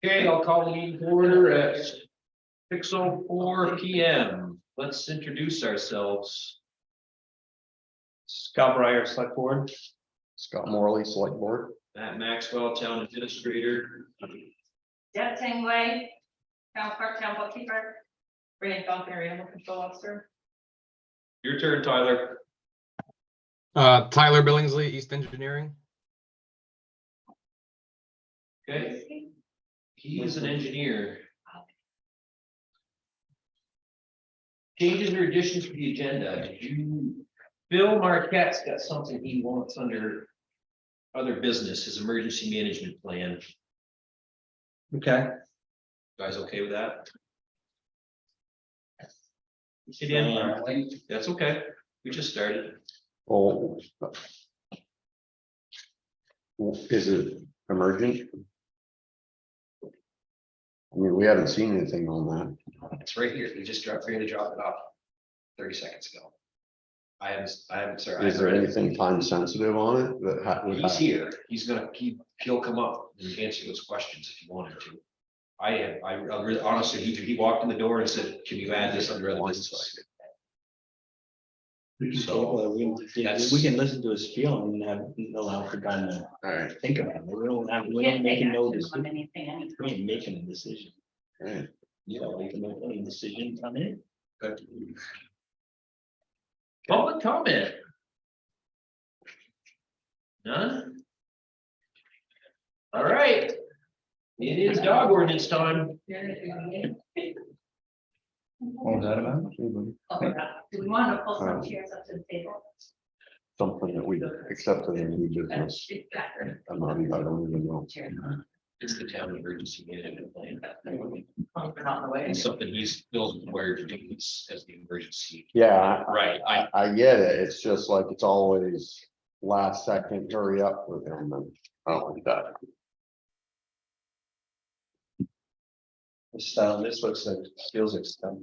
Okay, I'll call the meeting to order at 6:04 PM. Let's introduce ourselves. Scott Breyer, Select Board. Scott Morley, Select Board. Matt Maxwell, Town Administrator. Deb Tangway, town clerk, town bookkeeper, Brian Falconer, animal control officer. Your turn, Tyler. Tyler Billingsley, East Engineering. Okay, he is an engineer. Changes or additions to the agenda. Did you, Bill Marquette's got something he wants under other business, his emergency management plan. Okay. You guys okay with that? Hey, Dan, that's okay. We just started. Oh. Is it emergent? I mean, we haven't seen anything on It's right here. We just dropped, we're gonna drop it off 30 seconds ago. I haven't, sorry. that. Is there anything time sensitive on it that would He's have? here. He'll come up and answer those questions if you wanted to. I really honestly, he walked in the door and said, can you add this under other business? We can So, table it. that's- We can listen to his spiel and have allow for time to All right, think about it. We don't Can't take making no action on decision. anything, anytime. We ain't making a decision. all right. You know, we can make any decision on it. Public comment. None? All right. It is dog ordinance time. What was that about? Do we want to pull some chairs up to the table? Something that we accepted in new business. I'm not even, I don't even know. It's the town emergency management plan. On the way. It's something Bill's required to do as the emergency. Yeah, Right, I get it. It's just like, it's always last second, hurry up with him and I don't like that. This looks like, feels like stuff.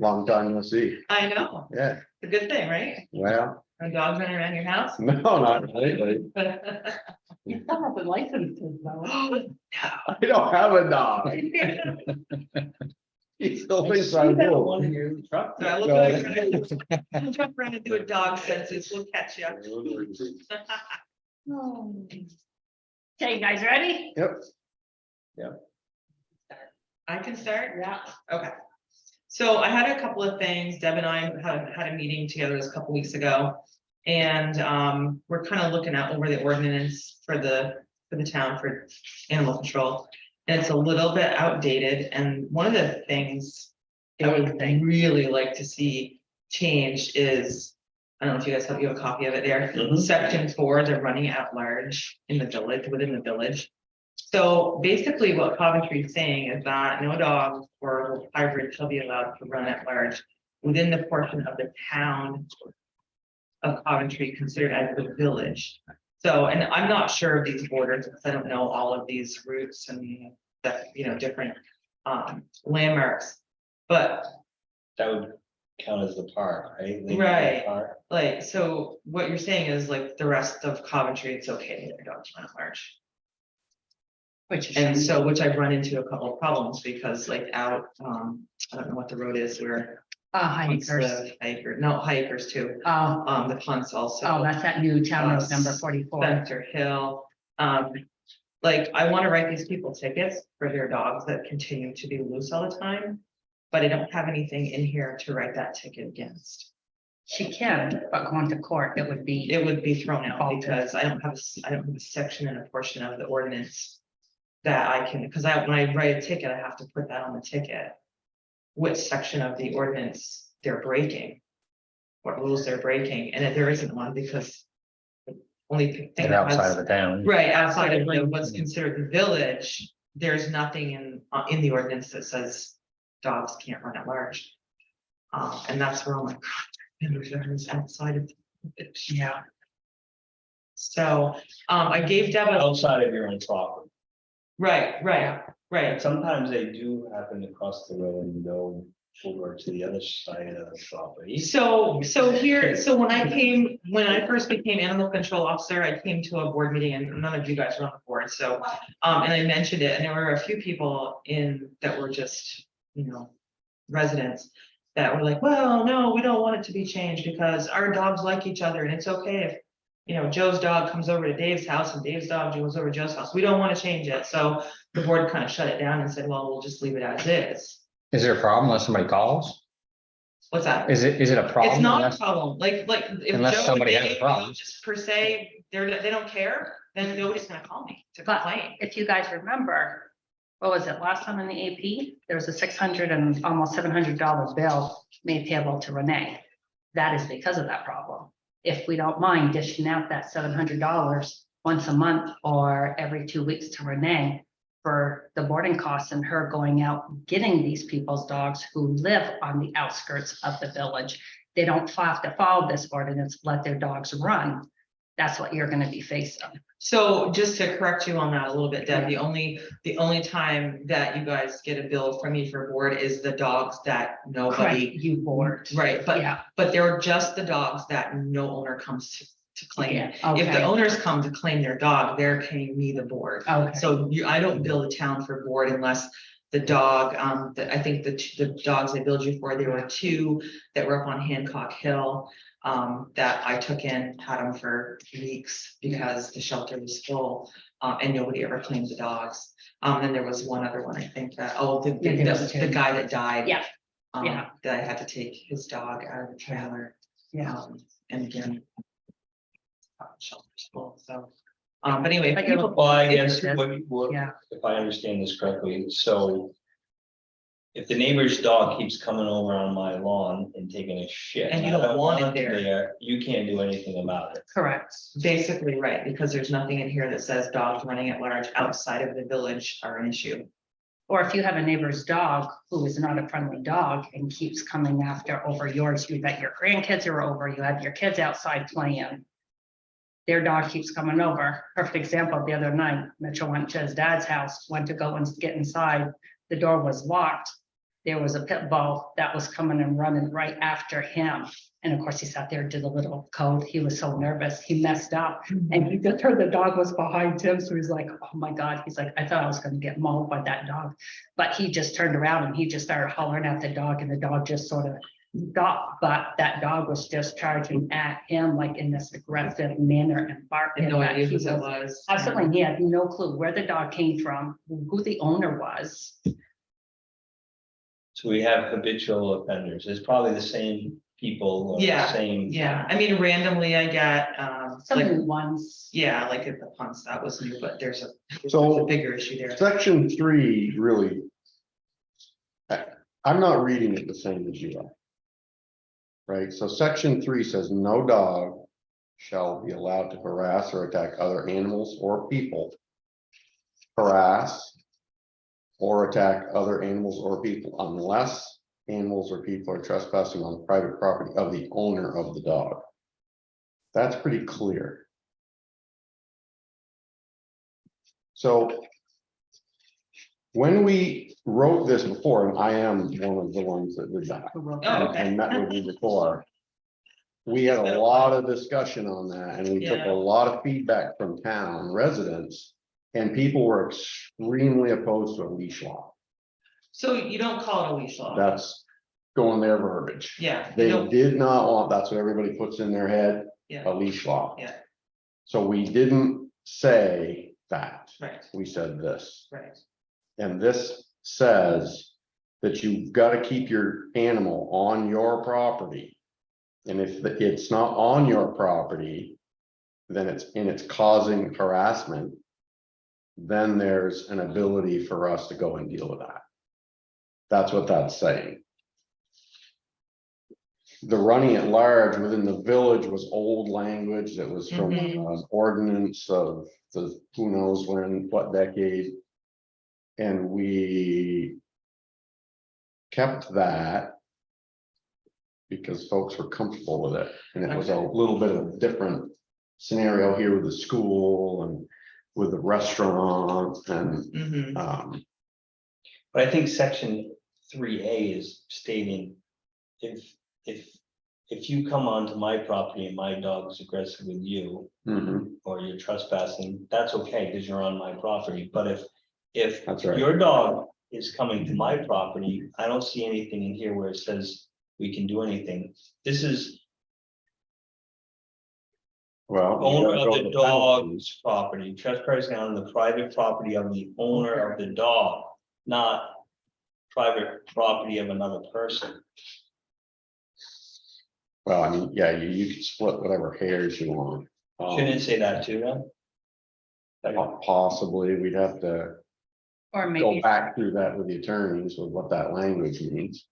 Long time no see. I know, Yeah, it's a good thing, right? well, When dogs running around your house. no, not lately. You still have the licenses though. I don't have a dog. He's always trying to do. One in your truck. So I look like, we'll jump around and do a dog census, we'll catch you. Okay, you guys ready? Yep. I can start? Yeah. Okay. So I had a couple of things. Deb and I had a meeting together a couple weeks ago. And we're kind of looking at over the ordinance for the town for animal control. And it's a little bit outdated. And one of the things I would really like to see changed is, I don't know if you guys have a copy of it there. Mhm. Section 4, they're running at large in the village, within the village. So basically what Coventry is saying is that no dogs or hybrids shall be allowed to run at large within the portion of the town of Coventry considered as the village. So, and I'm not sure of these borders because I don't know all of these routes and the, different landmarks. But That would count as the park, right? Right. Park. like, so what you're saying is like the rest of Coventry, it's okay that their dogs run at large. Which I've run into a couple of problems because like out, I don't know what the road is where. Hikers. Hikers too. Oh, The punts also. oh, that's that new town road number 44. Spencer Hill. Like I want to write these people tickets for their dogs that continue to be loose all the time. But I don't have anything in here to write that ticket against. She can, but going to court, it would be, It would be thrown out because I don't have a section and a portion of the ordinance. That I can, because when I write a ticket, I have to put that on the ticket. Which section of the ordinance they're breaking. What rules they're breaking, and if there isn't one, because. the only thing that outside has- of the town. Right, outside of what's considered the village, there's nothing in the ordinance that says dogs can't run at large. And that's where I'm like, there's outside of. yeah. So, I gave Deb a, Outside of your own property. right. And sometimes they do happen to cross the road and go over to the other side of the property. So when I first became animal control officer, I came to a board meeting and none of you guys were on the board, so. And I mentioned it, and there were a few people that were just, residents. That were like, well, no, we don't want it to be changed because our dogs like each other and it's okay if. Joe's dog comes over to Dave's house and Dave's dog goes over to Joe's house. We don't want to change it. So the board kind of shut it down and said, well, we'll just leave it as is. Is there a problem unless somebody calls? What's that? Is it a problem? It's not a unless- problem, like, if Unless Joe and somebody has a Dave problem. don't just per se, they don't care, then nobody's gonna call me to But complain. if you guys remember, what was it, last time in the AP, there was a $600 and almost $700 bill made payable to Renee. That is because of that problem. If we don't mind dishing out that $700 once a month or every 2 weeks to Renee for the boarding costs and her going out getting these people's dogs who live on the outskirts of the village. They don't have to follow this ordinance, let their dogs run. That's what you're gonna be facing. So just to correct you on that a little bit, Deb, the only time that you guys get a bill from me for board is the dogs that nobody. You board. Right, Yeah. but they're just the dogs that no owner comes to claim. Yeah, If the okay. owners come to claim their dog, they're paying me the board. Okay. So I don't bill the town for board unless the dog, I think the dogs I billed you for, there were 2 that were up on Hancock Hill. That I took in, had them for weeks because the shelter was full, and nobody ever claimed the dogs. Then there was one other one, I think that, Yeah, there was the 2. guy that died. Yeah. Yeah. That I had to take his dog out of the trailer. Yeah. And again. Shelter's full, so, but anyway. Like, people- Well, I guess It's- what, Yeah. if I understand this correctly, so. If the neighbor's dog keeps coming over on my lawn and taking a shit. And you I don't want it there. You can't do anything about it. Correct. Basically, right, because there's nothing in here that says dogs running at large outside of the village are an issue. Or if you have a neighbor's dog who is not a friendly dog and keeps coming after over yours, you bet your grandkids are over, you have your kids outside playing. Their dog keeps coming over. Perfect example, the other night, Mitchell went to his dad's house, went to go and get inside. The door was locked. There was a pit bull that was coming and running right after him. And of course, he sat there, did a little code. He was so nervous, he messed up. And he just heard the dog was behind him. So he's like, oh my God. He's like, I thought I was gonna get mauled by that dog. But he just turned around and he just started hollering at the dog and the dog just sort of stopped. But that dog was just charging at him like in this aggressive manner and barking. And no that idea he who that was- was. Absolutely, he had no clue where the dog came from, who the owner was. So we have habitual offenders. It's probably the same people. Or the Yeah, Same. Yeah, I mean, randomly I get, Some like, new ones. yeah, like at the punts, that was new, but there's a So- bigger issue there. Section 3 really. I'm not reading it the same as you are. Right, so section 3 says no dog shall be allowed to harass or attack other animals or people. Harass. Or attack other animals or people unless animals or people are trespassing on private property of the owner of the dog. That's pretty clear. So. When we wrote this before, and I am one of the ones that did that. Who wrote Oh, that? okay. And met with you before. We had a lot of discussion on that and we took Yeah. a lot of feedback from town residents. And people were extremely opposed to a leash law. So you don't call it a leash law? That's going their verbiage. Yeah. you They don't- did not want, that's what everybody puts in their head, Yeah, a leash law. yeah, So we didn't say that, right, we said this. right. And this says that you've got to keep your animal on your property. And if it's not on your property, then it's causing harassment. Then there's an ability for us to go and deal with that. That's what that's saying. The running at large within the village was old language that was from an ordinance of the, who knows when, what decade. And we kept that because folks were comfortable with it. And it was a little bit of a different scenario here with the school and with the restaurant and, Mhm. But I think section 3A is stating, if you come onto my property and my dog's aggressive with you, Mhm, or you're trespassing, that's okay, because you're on my property, but if that's right. your dog is coming to my property, I don't see anything in here where it says we can do anything. This is Well. you owner gotta go of to the penalties. dog's property, trespassing on the private property of the owner of the dog, not private property of another person. Well, I mean, yeah, you can split whatever hairs you want. Shouldn't it say that too, then? Possibly, we'd have to Or go maybe, back through that with the attorneys with what that language means.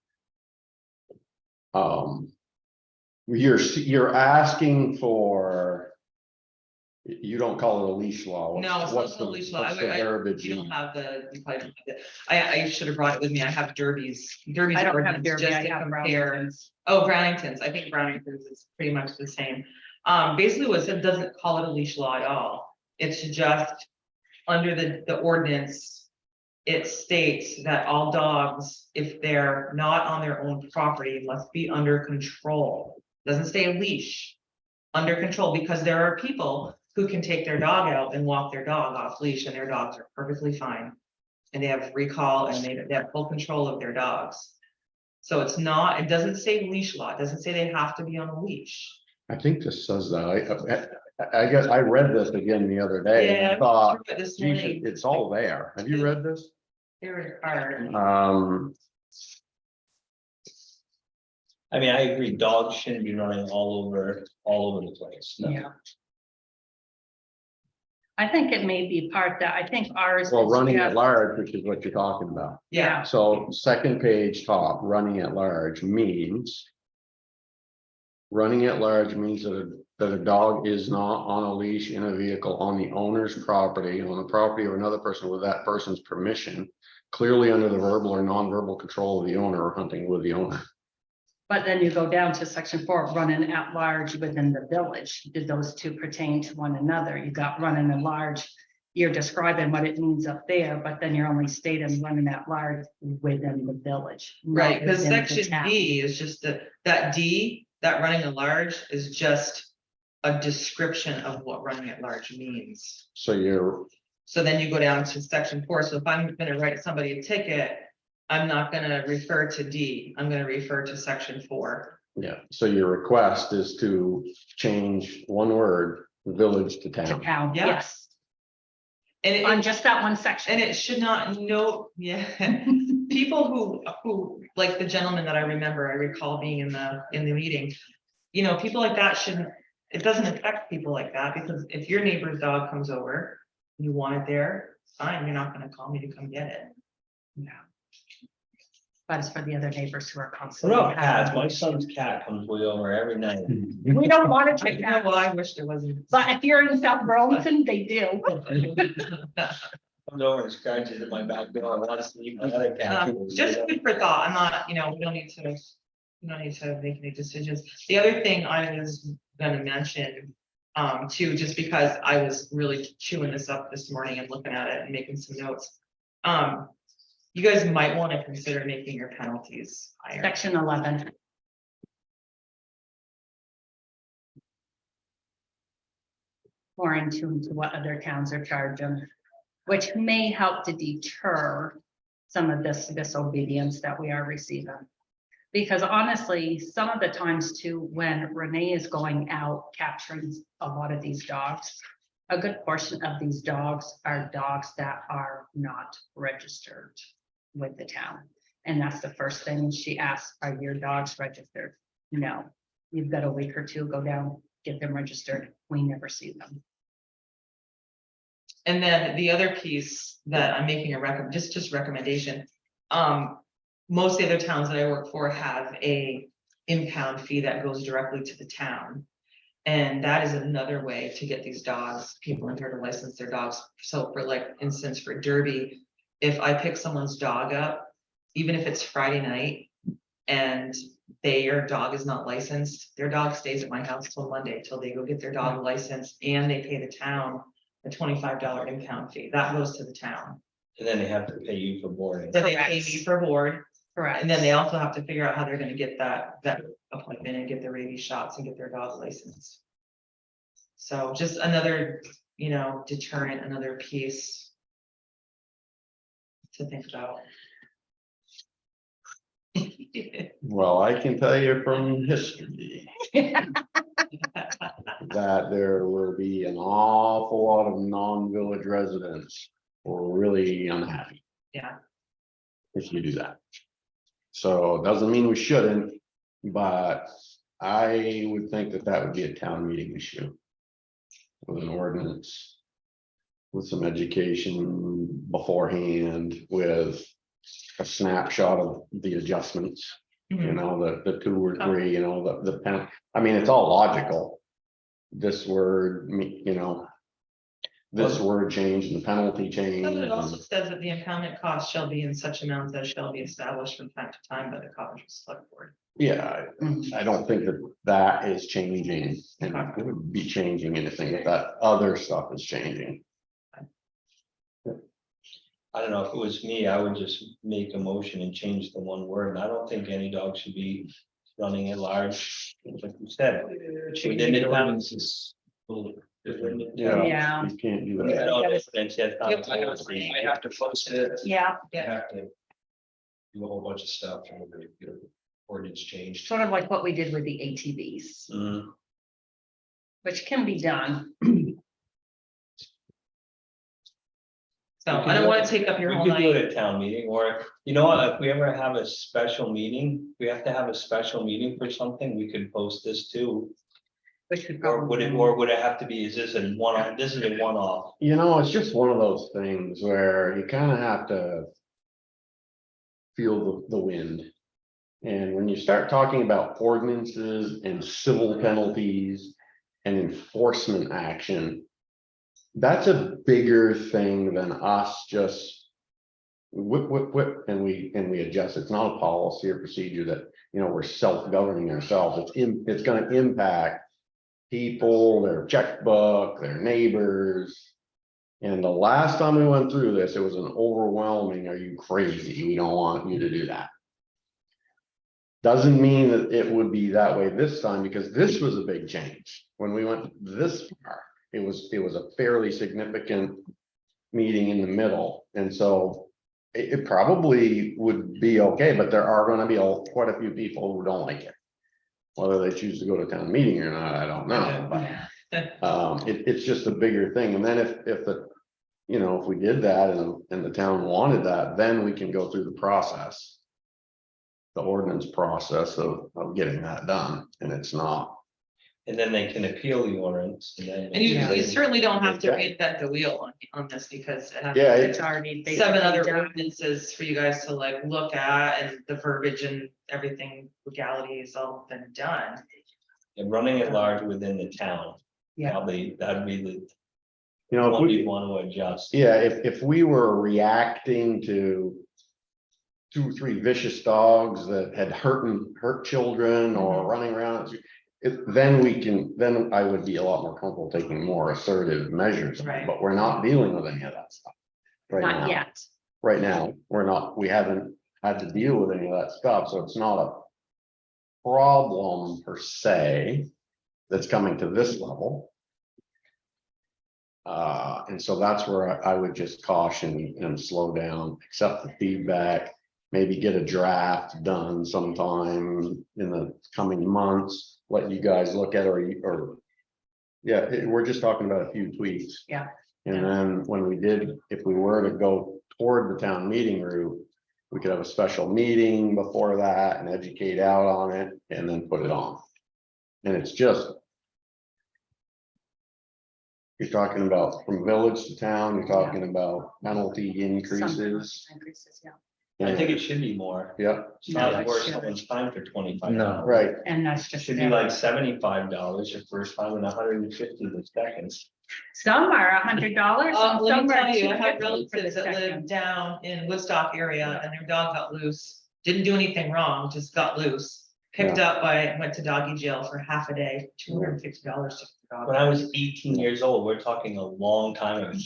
You're asking for. You don't call it a leash law. No, it's What's not the- a leash law. what's the verbiage You don't you- have the, you probably don't have I should have brought it with me. I have Derby's. I don't have ordinance Derby, just I to have compare. Brownington's. Oh, Brownington's. I think Brownington's is pretty much the same. Basically what it doesn't call it a leash law at all. It's just under the ordinance. It states that all dogs, if they're not on their own property, must be under control. Doesn't say a leash. Under control, because there are people who can take their dog out and walk their dog off leash and their dogs are perfectly fine. And they have recall and they have full control of their dogs. So it's not, it doesn't say leash law. It doesn't say they have to be on a leash. I think this says that. I guess I read this again the other day and I Yeah, thought, but this geez, morning, it's all there. Have you read this? very hard. I mean, I agree, dogs shouldn't be running all over the place. No. Yeah. I think it may be part that, I think ours. Well, is running at just- large, which is what you're talking about. Yeah, So second page top, running at large means. Running at large means that a dog is not on a leash in a vehicle on the owner's property, on the property of another person with that person's permission. Clearly under the verbal or nonverbal control of the owner or hunting with the owner. But then you go down to section 4, running at large within the village. Did those two pertain to one another? You got running at large. You're describing what it means up there, but then you're only stating running at large within the village. not right, because within the section town. D is just that D, that running at large is just a description of what running at large means. So you're, So then you go down to section 4. So if I'm gonna write somebody a ticket, I'm not gonna refer to D, I'm gonna refer to section 4. yeah, so your request is to change one word, village to To town. town, Yeah. yes, And on it, just that one section. and it should not, no, yeah, people who, like the gentleman that I remember, I recall being in the meeting. You know, people like that shouldn't, it doesn't affect people like that, because if your neighbor's dog comes over, you want it there, fine, you're not gonna call me to come get it. Yeah. But it's for the other neighbors who are What constantly. about cats? having- My son's cat comes way over every night. We don't want to I take know, that, well, I wish there wasn't. but if you're in South Burlington, they do. Comes over and scratches at my back door, and wants to eat my other cat. Just food for thought, I'm not, you know, we don't need to make any decisions. The other thing I was gonna mention, too, just because I was really chewing this up this morning and looking at it and making some notes. You guys might want to consider making your penalties higher. Section 11. More in tune to what other towns are charging, which may help to deter some of this disobedience that we are receiving. Because honestly, some of the times too, when Renee is going out capturing a lot of these dogs, a good portion of these dogs are dogs that are not registered with the town. And that's the first thing she asks, are your dogs registered? No, you've got a week or two, go down, get them registered. We never see them. And then the other piece that I'm making a just recommendation. Most of the other towns that I work for have a impound fee that goes directly to the town. And that is another way to get these dogs, people in here to license their dogs. So for like instance, for Derby, if I pick someone's dog up, even if it's Friday night and their dog is not licensed, their dog stays at my house till Monday, till they go get their dog licensed and they pay the town a $25 impound fee. That goes to the town. And then they have to pay you for boarding. Then they pay me for board. Correct. And then they also have to figure out how they're gonna get that appointment and get their rabies shots and get their dog license. So just another, deterrent, another piece to think about. Well, I can tell you from history that there will be an awful lot of non-village residents who are really unhappy. Yeah. If you do that. So it doesn't mean we shouldn't, but I would think that that would be a town meeting issue. With an ordinance. With some education beforehand, with a snapshot of the adjustments. You know, the 2 or 3, the pen, I mean, it's all logical. This word, this word change and the penalty change. But it also and- says that the impoundment cost shall be in such amounts as shall be established from time to time by the Coventry Select Board. Yeah, Mhm. I don't think that that is changing and it would be changing anything, but that other stuff is changing. I don't know, if it was me, I would just make a motion and change the one word. I don't think any dog should be running at large, like you said. Changing the ordinance is a little different. Yeah. You can't do I that. don't know, it's just not- I have to post it. Yeah, I have to do a whole bunch of stuff in order to get an ordinance changed. sort of like what we did with the ATVs, Mm, which can be done. So We I can don't do want it- to take up your We whole could do it night. at town meeting, or, you know what, if we ever have a special meeting, we have to have a special meeting for something, we could post this too. Which would Or would probably. or would it have to be, is this a one-off, this is a one-off? It's just one of those things where you kind of have to. Feel the wind. And when you start talking about ordinances and civil penalties and enforcement action. That's a bigger thing than us just. Whip, and we adjust. It's not a policy or procedure that, we're self-governing ourselves. It's gonna impact. People, their checkbook, their neighbors. And the last time we went through this, it was an overwhelming, are you crazy? We don't want you to do that. Doesn't mean that it would be that way this time, because this was a big change. When we went this far, it was a fairly significant meeting in the middle, and so it probably would be okay, but there are gonna be quite a few people who don't like it. Whether they choose to go to town meeting or not, I don't know, but it's just a bigger thing. And then if we did that and the town wanted that, then we can go through the process. The ordinance process of getting that done, and it's not. And then they can appeal the ordinance and then. And you Yeah. certainly don't have to Okay. reinvent the wheel on this, because it has Yeah, It's already. basically 7 other done. ordinances for you guys to like look at, and the verbiage and everything, legality has all been done. And running at large within the town. Yeah. That'd be the If one we, we want to adjust. yeah, if we were reacting to 2 or 3 vicious dogs that had hurt children or running around, then I would be a lot more comfortable taking more assertive measures. Right. But we're not dealing with any of that stuff. Right Not now, yet. right now, we haven't had to deal with any of that stuff, so it's not a problem per se that's coming to this level. And so that's where I would just caution and slow down, accept the feedback, maybe get a draft done sometime in the coming months, let you guys look at, we're just talking about a few tweaks. Yeah. And then if we were to go toward the town meeting route, we could have a special meeting before that and educate out on it and then put it on. And it's just. You're talking about from village to town, you're talking about penalty Some increases. increases, yeah. I think it should be more. Yeah, It's not No, worth it someone's time for $25. No. right. And that's It just. should be like $75 your first time and $150 the second. Some are $100 and Let some me are tell you, I have $250 for the relatives that live second. down in Woodstock area, and their dog got loose, didn't do anything wrong, just got loose. Picked up went to doggy jail for half a day, $250 just for the dog. When I was 18 years old, we're talking a long time ago.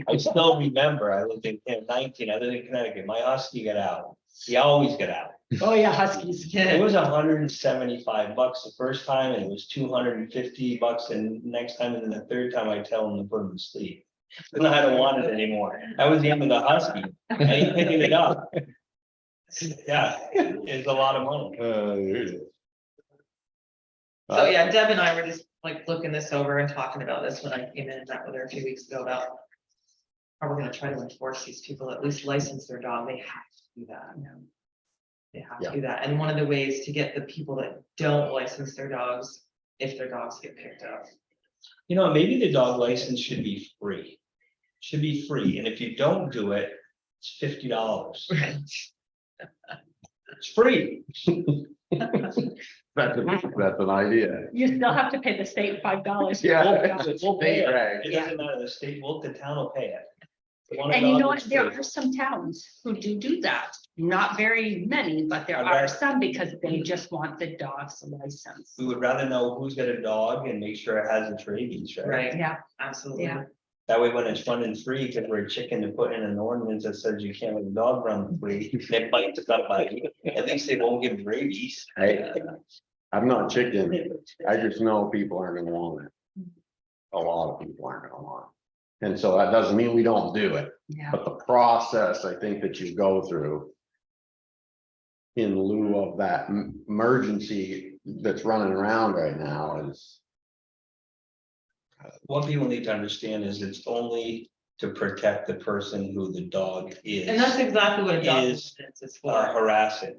I still remember, I lived in 19, I lived in Connecticut, my husky got out. You always get out. Oh, yeah, Huskies. It was $175 the first time, and it was $250, and next time, and then the third time I tell them to put them to sleep. And I don't want it anymore. That was the end of the husky. I ain't picking it up. Yeah, it's a lot of money. There it is. So yeah, Deb and I were just like looking this over and talking about this when I came in and met with her a few weeks ago about. How we're gonna try to enforce these people, at least license their dog, they have to do that. They have to Yeah. do that, and one of the ways to get the people that don't license their dogs, if their dogs get picked up. You know, maybe the dog license should be free. Should be free, and if you don't do it, it's $50. It's free. That's an idea. You still have to pay the state $5. Yeah. We'll pay it. Right. It doesn't matter, the state, the town will pay it. They want a And you dog, know what, it's there free. are some towns who do that, not very many, but there I are bet. some because they just want the dog's license. We would rather know who's got a dog and make sure it has its rabies, right? Right, Yeah, absolutely. Yeah. That way, when it's running free, because we're a chicken to put in an ordinance that says you can't let a dog run free, they bite the gut bite. At least they won't give rabies. I'm not chicken. I just know people aren't gonna want it. A lot of people aren't gonna want it. And so that doesn't mean we don't do it, yeah, but the process I think that you go through. In lieu of that emergency that's running around right now is. What people need to understand is it's only to protect the person who the dog is. And that's exactly what a dog Is, is for. Harassing.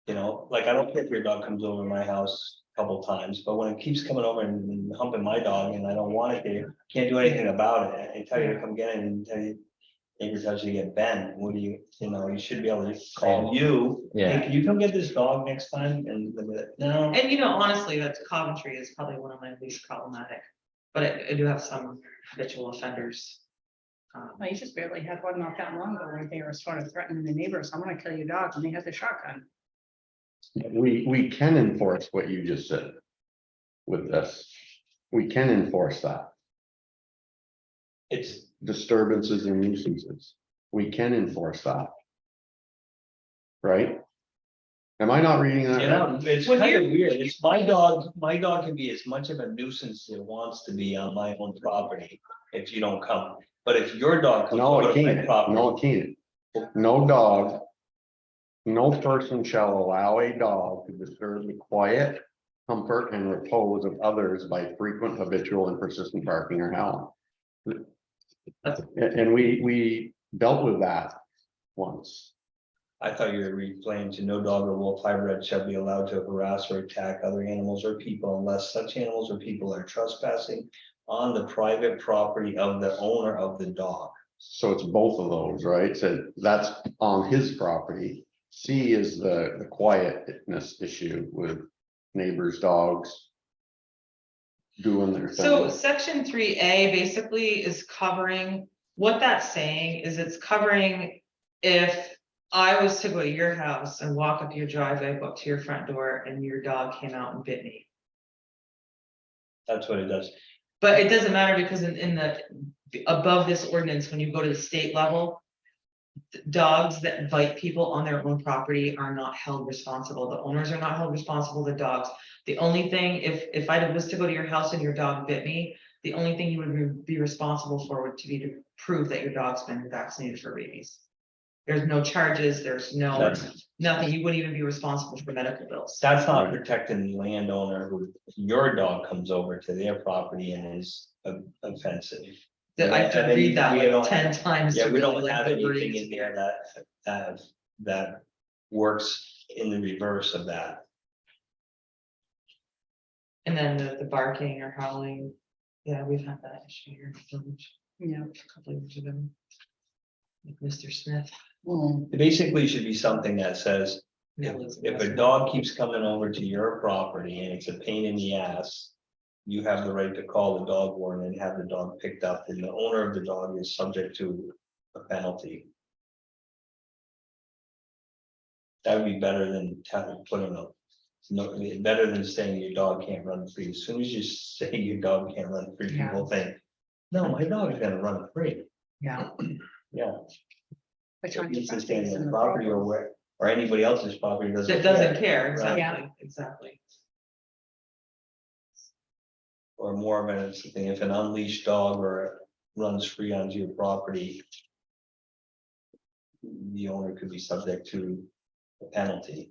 You know, like I don't care if your dog comes over to my house a couple times, but when it keeps coming over and humping my dog and I don't want it there, can't do anything about it. I tell you to come get it and tell you. Neighbor tells you to get bent, what do you, you should be able to call you. Yeah. Hey, can you come get this dog next time? And they'll be like, no. And you know, honestly, that Coventry is probably one of my least problematic, but I do have some habitual offenders. I just barely had one not that long ago where they were sort of threatening the neighbors, I'm gonna kill your dog, and they had the shotgun. We can enforce what you just said. With this, we can enforce that. It's, Disturbances and nuisances. We can enforce that. Right? Am I not reading that? you right? know, it's When kind of you- weird. It's my dog can be as much of a nuisance as it wants to be on my own property if you don't come. But if your dog comes No, over it to my can't. property. No, it can't. No dog. No person shall allow a dog to disturb the quiet, comfort, and repose of others by frequent, habitual, and persistent barking or howling. And we dealt with that once. I thought you were replaying to no dog or wolf hybrid shall be allowed to harass or attack other animals or people unless such animals or people are trespassing on the private property of the owner of the dog. So it's both of those, right? So that's on his property. C is the quietness issue with neighbors' dogs. Doing their So thing. section 3A basically is covering, what that's saying is it's covering if I was to go to your house and walk up your driveway, go up to your front door and your dog came out and bit me. That's what it does. But it doesn't matter because in the, above this ordinance, when you go to the state level, dogs that bite people on their own property are not held responsible. The owners are not held responsible, the dogs. The only thing, if I was to go to your house and your dog bit me, the only thing you would be responsible for would to be to prove that your dog's been vaccinated for rabies. There's no charges, there's no, That's, nothing. You wouldn't even be responsible for medical bills. that's not protecting the landowner who, your dog comes over to their property and is offensive. That I have to And then read that we like don't 10 have- times. Yeah, to we really, don't like, have the anything wording. in there that works in the reverse of that. And then the barking or howling, yeah, we've had that issue here. Yeah. A couple of years ago. With Mr. Smith. It basically should be something that says, Yeah, if Elizabeth. a dog keeps coming over to your property and it's a pain in the ass. You have the right to call the dog warden and have the dog picked up, and the owner of the dog is subject to a penalty. That would be better than putting a, no, better than saying your dog can't run free. As soon as you say your dog can't run free, Yeah. people think, no, my dog is gonna run free. Yeah. Yeah. Which It aren't needs to the stay best in in the the property or problem. where, or anybody else's property That doesn't care, Right. exactly, exactly. Or more of an, if an unleashed dog or runs free onto your property. The owner could be subject to a penalty.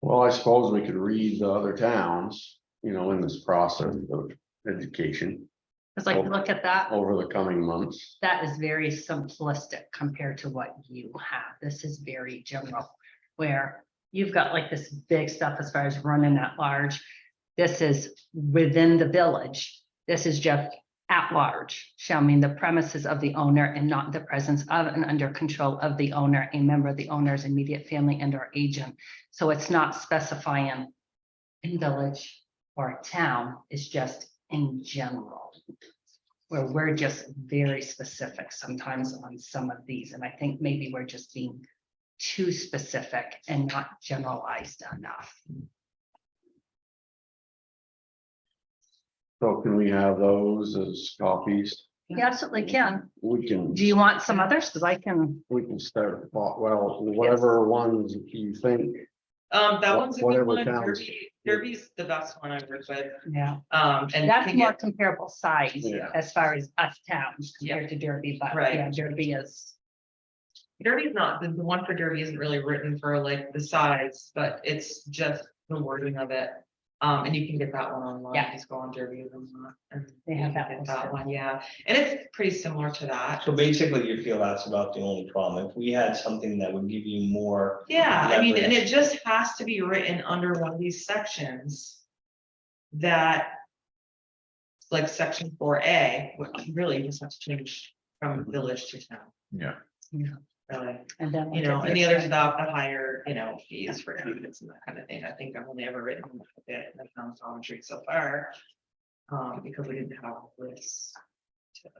Well, I suppose we could read the other towns, you know, in this process of education It's like, look at that. over the coming months. That is very simplistic compared to what you have. This is very general, where you've got like this big stuff as far as running at large. This is within the village. This is just at large, shall mean the premises of the owner and not the presence of and under control of the owner, a member of the owner's immediate family and or agent. So it's not specifying in village or town, it's just in general. Where we're just very specific sometimes on some of these, and I think maybe we're just being too specific and not generalized enough. So can we have those as copies? You absolutely can. We can, Do you want some others? Because I can, we can start, well, whatever ones you think. That one's a good Whatever one, counts. Derby's the best one I've worked with. yeah, And that's can more get- comparable size Yeah. as far as us towns compared to Derby, but Right. yeah, Derby is. Derby's not, the one for Derby isn't really written for like the size, but it's just the wording of it. And you can get that one online, Yeah. just go on Derby and They you have can that get one that still. one, yeah, and it's pretty similar to that. So basically, you feel that's about the only problem. If we had something that would give you more. Yeah, I mean, and leverage. it just has to be written under one of these sections. That. Like section 4A, which really you just have to change from village to town. Yeah. Really, And then. you know, and the other stuff, the higher, you know, fees for units and that kind of thing. I think I've only ever written a bit in the town commentary so far. Because we didn't have this. to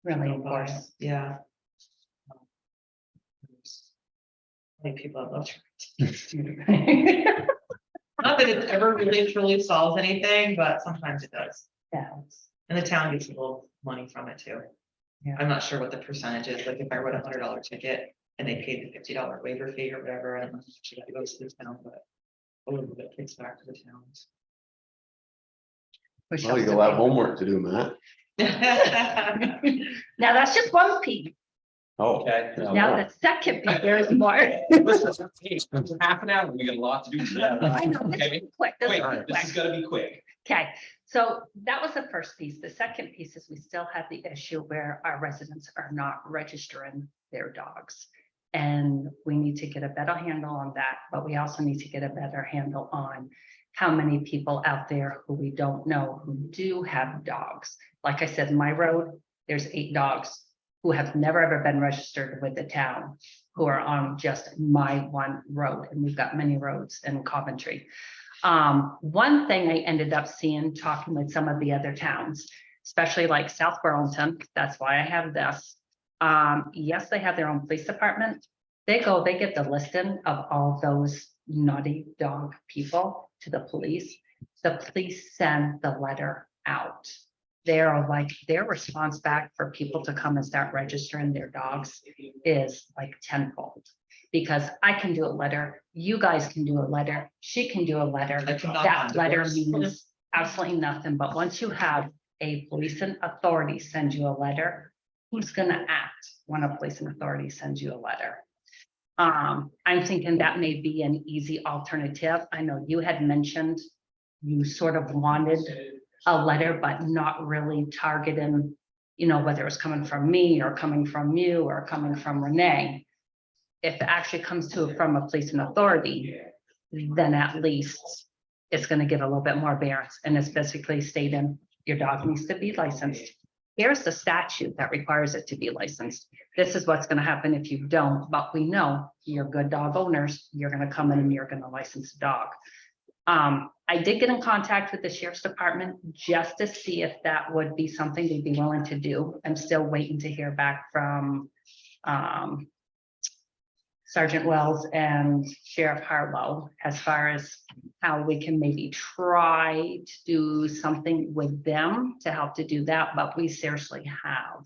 Really go by. important. Yeah. I think people have loved it. Not that it ever really truly solves anything, but sometimes it does. Yeah. And the town gets a little money from it too. Yeah. I'm not sure what the percentage is, like if I wrote $100 ticket and they paid the $50 waiver fee or whatever, I don't know how much that goes to the town, but. A little bit kicks back to the towns. Which Well, helps you'll to have pay. homework to do, Matt. Now, that's just one piece. Oh. Okay. Now, the second piece, there is more. Listen, hey, it's half an hour, we got a lot to do today. I know, this Okay. is quick, this is Quick, this is quick. gonna be quick. Okay, so that was the first piece. The second piece is we still have the issue where our residents are not registering their dogs. And we need to get a better handle on that, but we also need to get a better handle on how many people out there who we don't know who do have dogs. Like I said, my road, there's 8 dogs who have never ever been registered with the town, who are on just my one road, and we've got many roads in Coventry. One thing I ended up seeing, talking with some of the other towns, especially like South Burlington, that's why I have this. Yes, they have their own police department. They get the listing of all those naughty dog people to the police. The police send the letter out. They're like, their response back for people to come and start registering their dogs is like tenfold. Because I can do a letter, you guys can do a letter, she can do a letter. I cannot That find letter divorce. means absolutely nothing, but once you have a police and authority send you a letter, who's gonna act when a police and authority sends you a letter? I'm thinking that may be an easy alternative. I know you had mentioned you sort of wanted a letter, but not really targeting, you know, whether it was coming from me or coming from you or coming from Renee. If it actually comes from a police and authority, then at least it's gonna give a little bit more bearance, and it's basically stating your dog needs to be licensed. Here's the statute that requires it to be licensed. This is what's gonna happen if you don't, but we know you're good dog owners, you're gonna come in and you're gonna license a dog. I did get in contact with the sheriff's department just to see if that would be something they'd be willing to do. I'm still waiting to hear back from Sergeant Wells and Sheriff Harlow as far as how we can maybe try to do something with them to help to do that, but we seriously have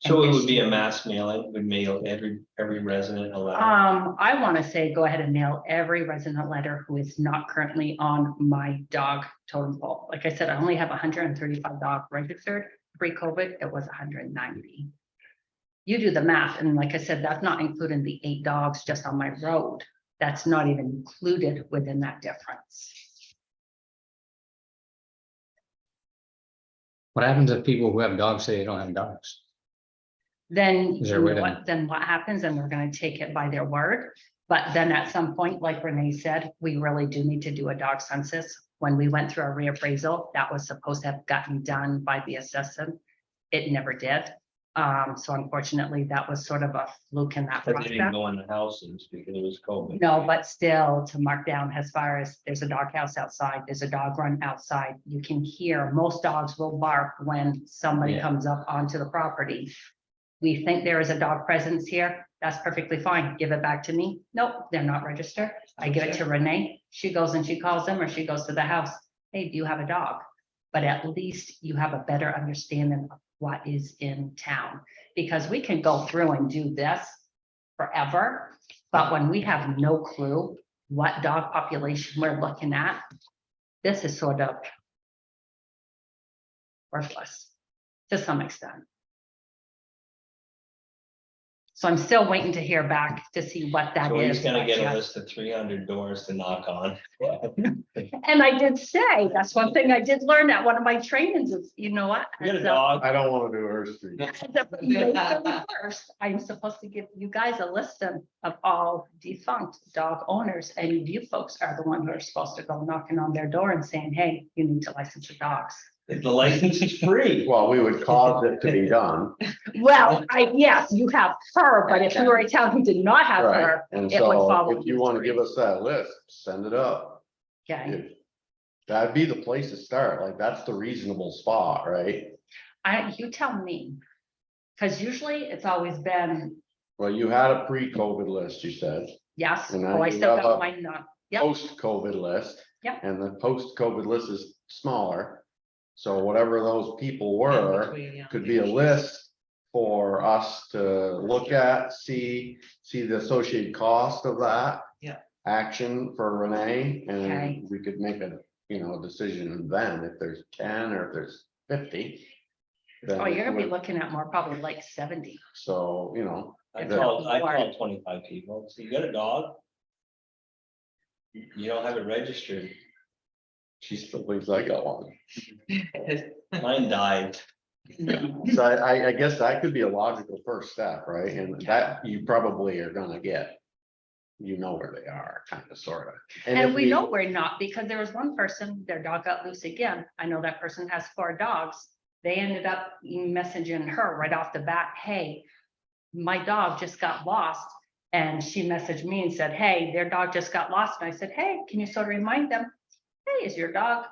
So it would be a mass mailing, would mail every resident a letter. I want to say, go ahead and mail every resident letter who is not currently on my dog totem pole. Like I said, I only have 135 dog registered. Pre-COVID, it was 190. You do the math, and like I said, that's not including the 8 dogs just on my road. That's not even included within that difference. What happens if people who have dogs say they don't have dogs? Then Is you there a way know to- what, then what happens, and we're gonna take it by their word. But then at some point, like Renee said, we really do need to do a dog census. When we went through our reappraisal, that was supposed to have gotten done by the assessor. It never did. So unfortunately, that was sort of a fluke in that But they didn't process. go in the houses because it was COVID. No, but still to mark down as far as there's a dog house outside, there's a dog run outside. You can hear, most dogs will bark when somebody Yeah. comes up onto the property. We think there is a dog presence here. That's perfectly fine. Give it back to me. Nope, they're not registered. I give it to Renee. She goes and she calls them, or she goes to the house. Hey, do you have a dog? But at least you have a better understanding of what is in town. Because we can go through and do this forever, but when we have no clue what dog population we're looking at, this is sort of worthless to some extent. So I'm still waiting to hear back to see what that So is. he's gonna but get a yeah. list of 300 doors to knock on. And I did say, that's one thing I did learn at one of my trainings is, you know what? You got a as dog? I don't want to do Earth Street. as of May 31st, I'm supposed to give you guys a list of all defunct dog owners, and you folks are the ones who are supposed to go knocking on their door and saying, hey, you need to license your dogs. The license is free. Well, we would cause it to be done, Well, yes, you have her, but if you were a town who did not have right? her, And it would so follow if you these want to three. give us that list, send it up. okay, If- That'd be the place to start, like, that's the reasonable spot, right? you tell me. Because usually it's always been, Well, you had a pre-COVID list, you said, yes, And now oh, I you still have got a mine not, yep, post-COVID list. Yep. And the post-COVID list is smaller. So whatever those people were, could be a list for us to look at, see the associated cost of that. Yeah. Action for Renee, Okay. and we could make a, decision then, if there's 10 or if there's 50. then oh, you're gonna be we- looking at more, probably like 70. So, I Yeah. called 25 people. So you got a dog? You don't have it registered. she still believes I got one. Mine died. So I guess that could be a logical first step, right? And that you probably are gonna get. You know where they are, kind of, sort of. And if we know we're not, because there was one person, their dog got loose again. I know that person has 4 dogs. They ended up messaging her right off the bat, hey, my dog just got lost. And she messaged me and said, hey, their dog just got lost. And I said, hey, can you sort of remind them, hey, is your dog,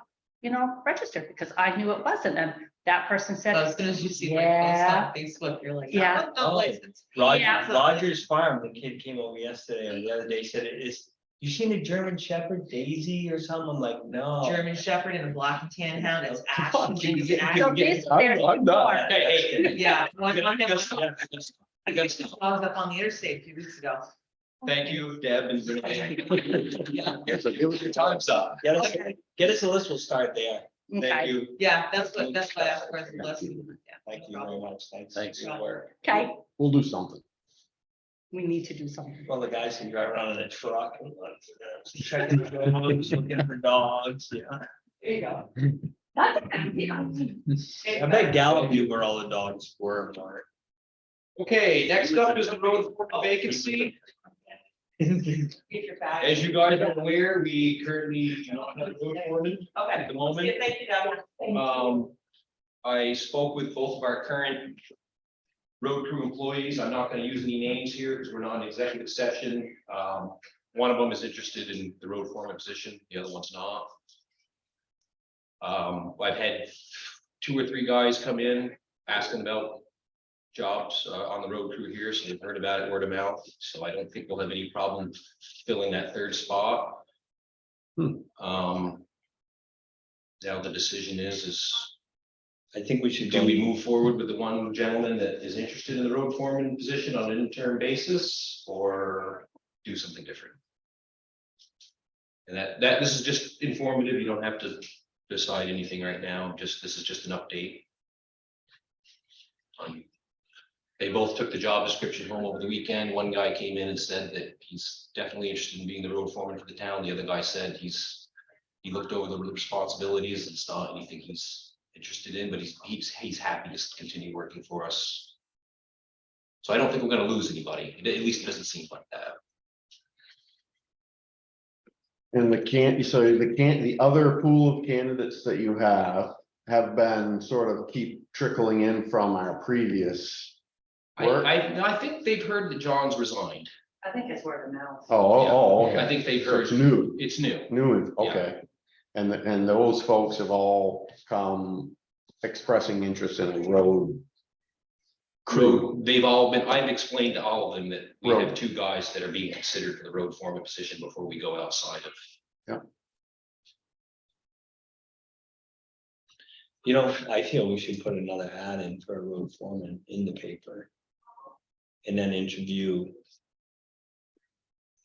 registered? Because I knew it wasn't. And that person said, As soon as you see like Yeah. posts on Facebook, you're like, Yeah. yeah, no Oh. license. Yeah. Rogers Farm, the kid came over yesterday or the other day, said it is, you seen a German Shepherd, Daisy or something? I'm like, no. German Shepherd and a black and tan hound, it's Ash. Come on, you can get- so you can get- this, there's I'm done. more. Hey, Yeah. I one- one- got stuff. I got stuff. I was up on the interstate a few weeks ago. Thank you, Deb and Yeah. So give us your time. time's up. Get us a list, we'll start there. Okay, Thank you. Yeah, that's what I asked for the list. Thank you very much. Thanks. Thanks. Good work. okay, We'll do something. we need to do something. Well, the guys can drive around in a truck and checking dogs, looking for dogs, yeah. There you go. That's I bet Gallup knew where all the dogs were. Mark. Okay, next up is the road vacancy. Get your bag. As you guys are aware, we currently do not have a road foreman Okay. at the moment. Thank you, Deb. I spoke with both of our current road crew employees. I'm not gonna use any names here because we're not in executive session. One of them is interested in the road foreman position, the other one's not. I've had 2 or 3 guys come in asking about jobs on the road crew here, so they've heard about it word of mouth, so I don't think we'll have any problem filling that 3rd spot. Now the decision is I think we should. Do we move forward with the one gentleman that is interested in the road foreman position on an interim basis, or do something different? And this is just informative, you don't have to decide anything right now, this is just an update. They both took the job description home over the weekend. One guy came in and said that he's definitely interested in being the road foreman for the town. The other guy said he looked over the responsibilities. It's not anything he's interested in, but he's happy to continue working for us. So I don't think we're gonna lose anybody. At least it doesn't seem like that. And the other pool of candidates that you have been sort of keep trickling in from our previous. work. I think they've heard that John's resigned. I think it's word of mouth. Okay. I think they've So heard it's new, it's new. okay. And those folks have all come expressing interest in a road crew. They've all been, I've explained to all of them that we Road. have two guys that are being considered for the road foreman position before we go outside of. You know, I feel we should put another ad in for a road foreman in the paper. And then interview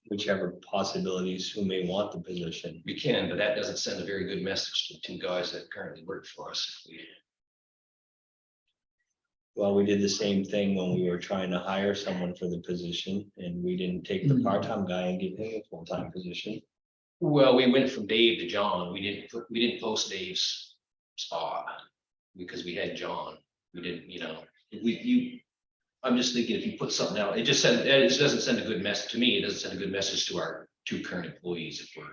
whichever possibilities who may want the position. We can, but that doesn't send a very good message to the two guys that currently work for us. Well, we did the same thing when we were trying to hire someone for the position and we didn't take the part-time guy and give him a full-time position. Well, we went from Dave to John. We didn't post Dave's spot because we had John. We didn't, I'm just thinking if you put something out, it just doesn't send a good message to me. It doesn't send a good message to our two current employees if we're,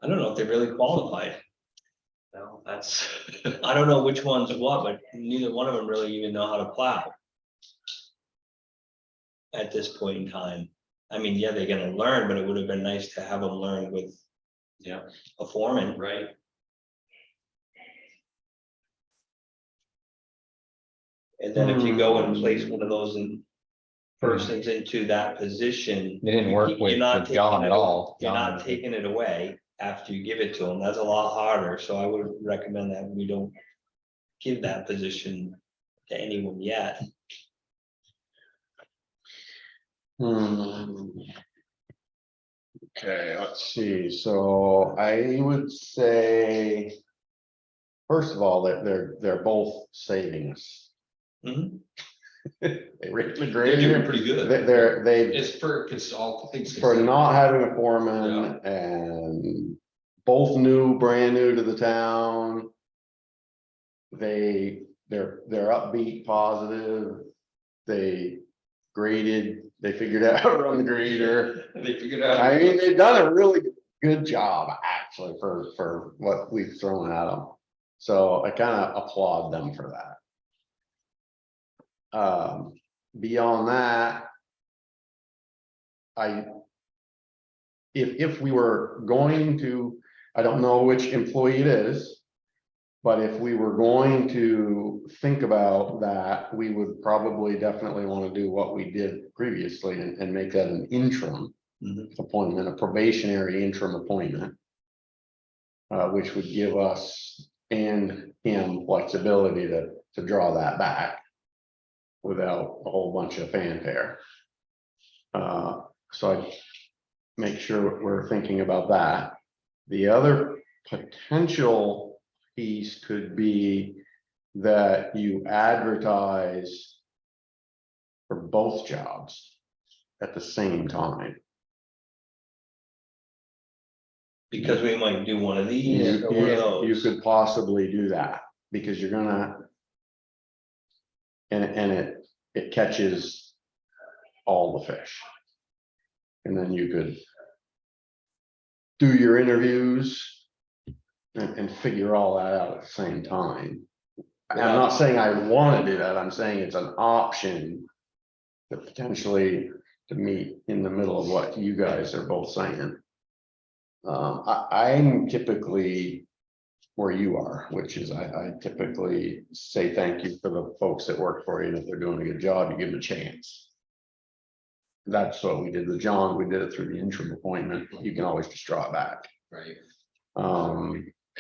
I don't know if they're really qualified. well, that's. I don't know which one's what, but neither one of them really even know how to plow. At this point in time. I mean, yeah, they're gonna learn, but it would have been nice to have them learn with a foreman. Right. And then if you go and place one of those persons into that position. They didn't work you're with not John taking at it- all. You're John- not taking it away after you give it to them. That's a lot harder. So I would recommend that we don't give that position to anyone yet. Okay, let's see, so I would say. First of all, that they're both savings. Mhm. They rate the They're doing grade, pretty good. they It's because all things. for not having a foreman and both brand new to the town. They're upbeat, positive. They figured out how to run the grader. They figured out. I mean, they've done a really good job actually for what we've thrown at them. So I kind of applaud them for that. Beyond that, if we were going to, I don't know which employee it is. But if we were going to think about that, we would probably definitely want to do what we did previously and make that an interim appointment, a probationary interim appointment. Which would give us and him flexibility to draw that back without a whole bunch of fanfare. So I make sure we're thinking about that. The other potential piece could be that you advertise for both jobs at the same time. Because we might do one of these or one of You those. could possibly do that because you're gonna. And it catches all the fish. And then you could do your interviews and figure all that out at the same time. I'm not saying I want to do that. I'm saying it's an option to potentially to meet in the middle of what you guys are both saying. I'm typically where you are, which is I typically say thank you for the folks that work for you, and if they're doing a good job, you give them a chance. That's what we did with John. We did it through the interim appointment. You can always just draw it back. Right.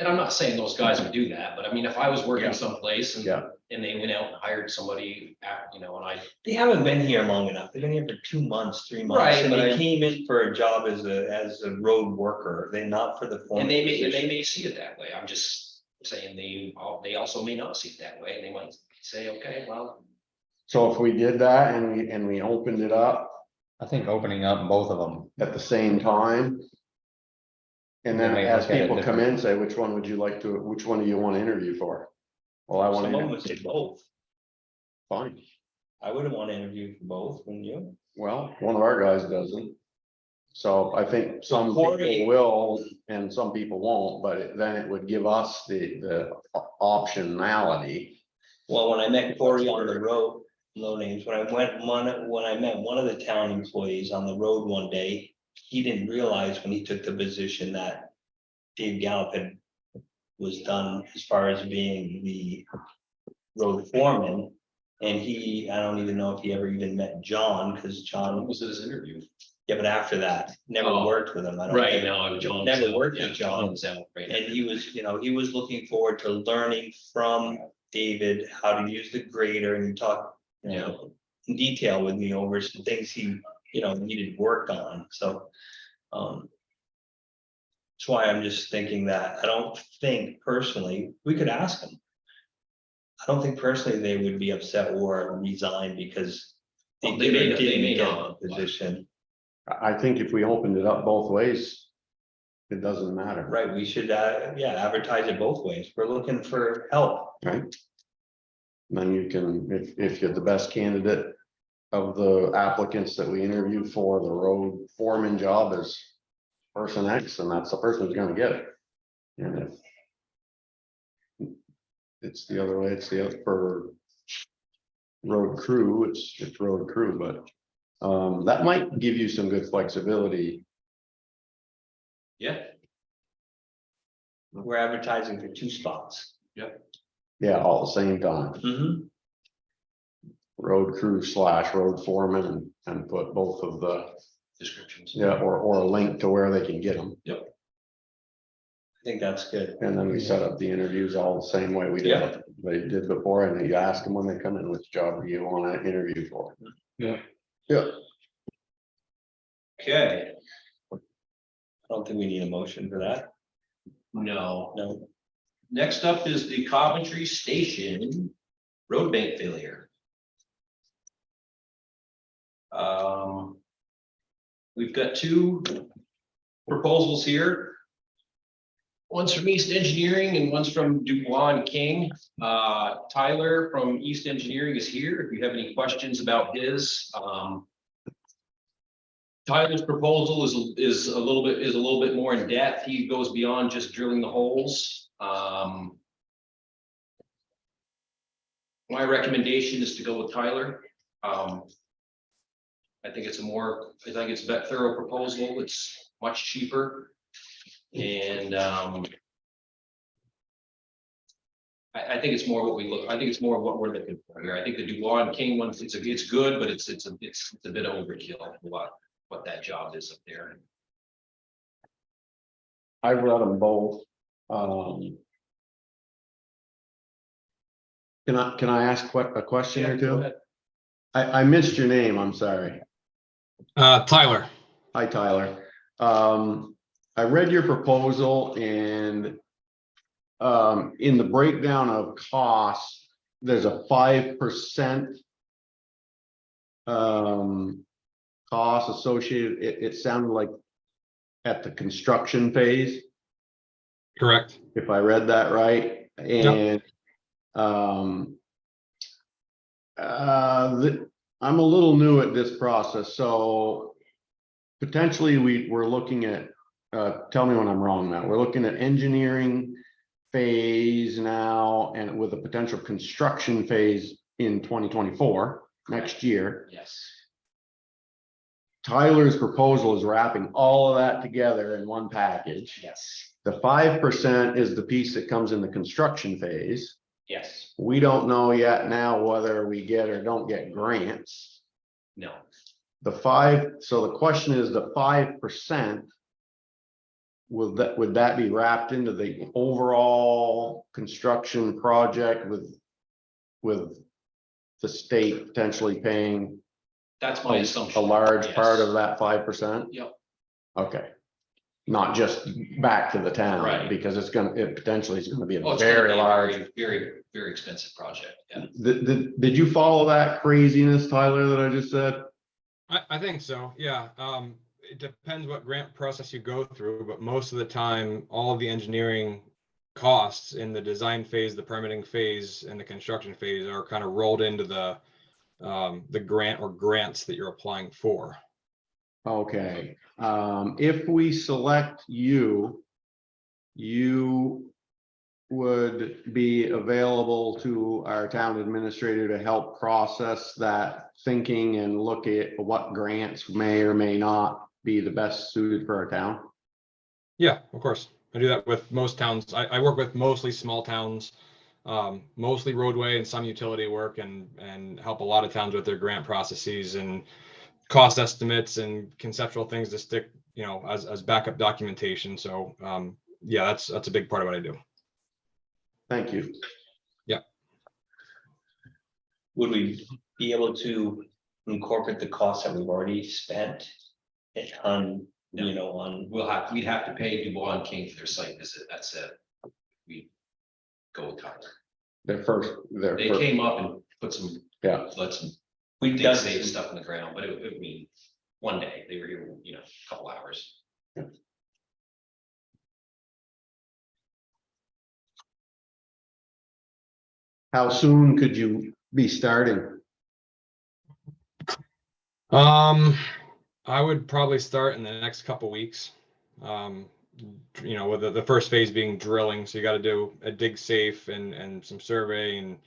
And I'm not saying those guys would do that, but I mean, if I was working Yeah. someplace Yeah. and they went out and hired somebody, you know, and I, They haven't been here long enough. They've been here for 2 months, 3 months. Right, And but they I- came in for a job as a road worker. They're not for the. and foreman they position. may see it that way. I'm just saying they also may not see it that way. And they might say, okay, well, So if we did that and we opened it up I think opening up both of them, at the same time. And then They may as look at it people come different. in, say, which one would you like to, which one do you want to interview for? Well, I want Some of them to, would say both. fine. I wouldn't want to interview for both, wouldn't you? Well, one of our guys doesn't. So I think some Corey- people will and some people won't, but then it would give us the optionality. Well, when I met Corey on the road, no names, when I met one of the town employees on the road one day, he didn't realize when he took the position that Dave Gallup was done as far as being the road foreman. And I don't even know if he ever even met John, because what John, was it his interview? yeah, but after that, never Oh, worked with him. I don't Right, think. no, John's Never out, worked yeah, with John. John's out, right. And he was, he was looking forward to learning from David how to use the grader, and he talked, in detail with me over some things he, needed work on, so. That's why I'm just thinking that, I don't think personally, we could ask them. I don't think personally they would be upset or resign because they Well, they may- didn't they may get not, the but- position. I think if we opened it up both ways, it doesn't matter. Right, we should, advertise it both ways. We're looking for help. Right? Then you can, if you're the best candidate of the applicants that we interview for the road foreman job is person X, and that's the person who's gonna get it. And if it's the other way, it's the other for road crew, it's road crew, but that might give you some good flexibility. Yeah, We're advertising for 2 spots. Yeah, all at the same time, Mhm. road crew / road foreman and put both of the, descriptions. yeah, or a link to where they can get them. I think that's good. And then we set up the interviews all the same way we Yeah. did before, and you ask them when they come in, which job do you want to interview for? Yeah. Yeah, Okay, I don't think we need a motion for that. no. No. Next up is the Coventry Station road bank failure. We've got 2 proposals here. One's from East Engineering and one's from Dubois and King. Tyler from East Engineering is here. If you have any questions about his, Tyler's proposal is a little bit more in depth. He goes beyond just drilling the holes. My recommendation is to go with Tyler. I think it's a better thorough proposal. It's much cheaper. And I think it's more what I think it's more of what we're looking for here. I think the Dubois and King ones, it's good, but it's a bit overkill what that job is up there. I've read them both. Can I ask a question or Yeah, go two? ahead. I missed your name, I'm sorry. Tyler, Hi, Tyler. I read your proposal and in the breakdown of costs, there's a 5% cost associated. It sounded like at the construction phase, correct? if I read that right, and I'm a little new at this process, so potentially we're looking at, tell me when I'm wrong now, we're looking at engineering phase now and with a potential construction phase in 2024, next year. Yes. Tyler's proposal is wrapping all of that together in one package. Yes. The 5% is the piece that comes in the construction phase. Yes. We don't know yet now whether we get or don't get grants. No. So the question is the 5%. would that be wrapped into the overall construction project with the state potentially paying That's my a assumption. large Yes. part of that 5%? Yep. Okay. Not just back to the town, Right. because it potentially is gonna be a Oh, it's gonna very be a large. very expensive project. Yeah. Did you follow that craziness, Tyler, that I just said? I think so, yeah. It depends what grant process you go through, but most of the time, all of the engineering costs in the design phase, the permitting phase, and the construction phase are kind of rolled into the grant or grants that you're applying for. Okay, if we select you, you would be available to our town administrator to help process that thinking and look at what grants may or may not be the best suited for our town. Yeah, of course. I do that with most towns. I work with mostly small towns, mostly roadway and some utility work, and help a lot of towns with their grant processes and cost estimates and conceptual things to stick, as backup documentation. So yeah, that's a big part of what I do. Thank you. Would we be able to incorporate the costs that we've already spent on, on, We'd have to pay Dubois and King for their site visit. That's it. We go with Tyler. They came up and put some, Yeah. let some we've dig done safe stuff in the ground, but it would mean one day. They were here, a couple hours. How soon could you be starting? I would probably start in the next couple weeks. With the first phase being drilling, so you got to do a dig safe and some survey and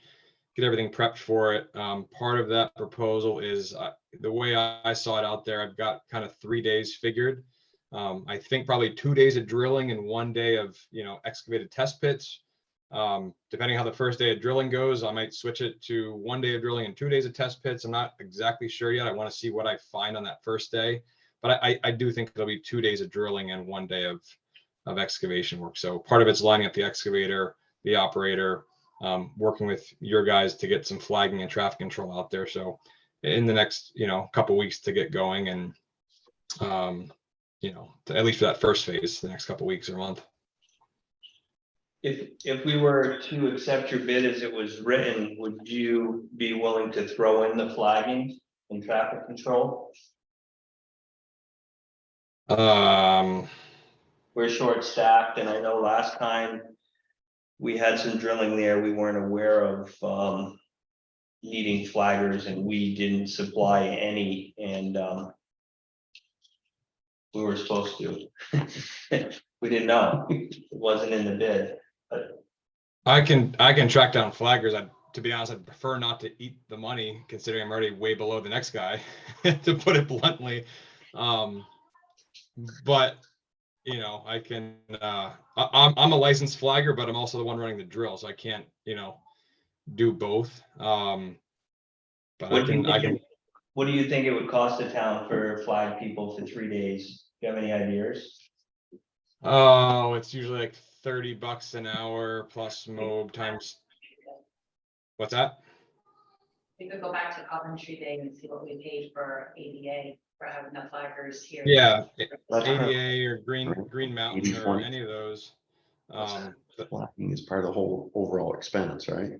get everything prepped for it. Part of that proposal is the way I saw it out there. I've got kind of 3 days figured. I think probably 2 days of drilling and 1 day of excavated test pits. Depending how the first day of drilling goes, I might switch it to 1 day of drilling and 2 days of test pits. I'm not exactly sure yet. I want to see what I find on that first day, but I do think it'll be 2 days of drilling and 1 day of excavation work. So part of it's lining up the excavator, the operator, working with your guys to get some flagging and traffic control out there. So in the next, couple weeks to get going, and at least for that first phase, the next couple weeks or month. if we were to accept your bid as it was written, would you be willing to throw in the flagging and traffic control? We're short staffed, and I know last time we had some drilling there, we weren't aware of needing flaggers, and we didn't supply any, and we were supposed to. We didn't know, it wasn't in the bid. I can track down flaggers. To be honest, I'd prefer not to eat the money, considering I'm already way below the next guy, to put it bluntly. But I can. I'm a licensed flagger, but I'm also the one running the drill, so I can't do both. But What I can. What do you think it would cost the town for flag people for 3 days? Do you have any ideas? Oh, it's usually like $30 an hour plus mob times. What's that? We could go back to Coventry Day and see what we paid for ADA for having the flaggers here. Yeah, That's ADA or Green Mountain or any of those. Flagging is part of the whole overall expense, right?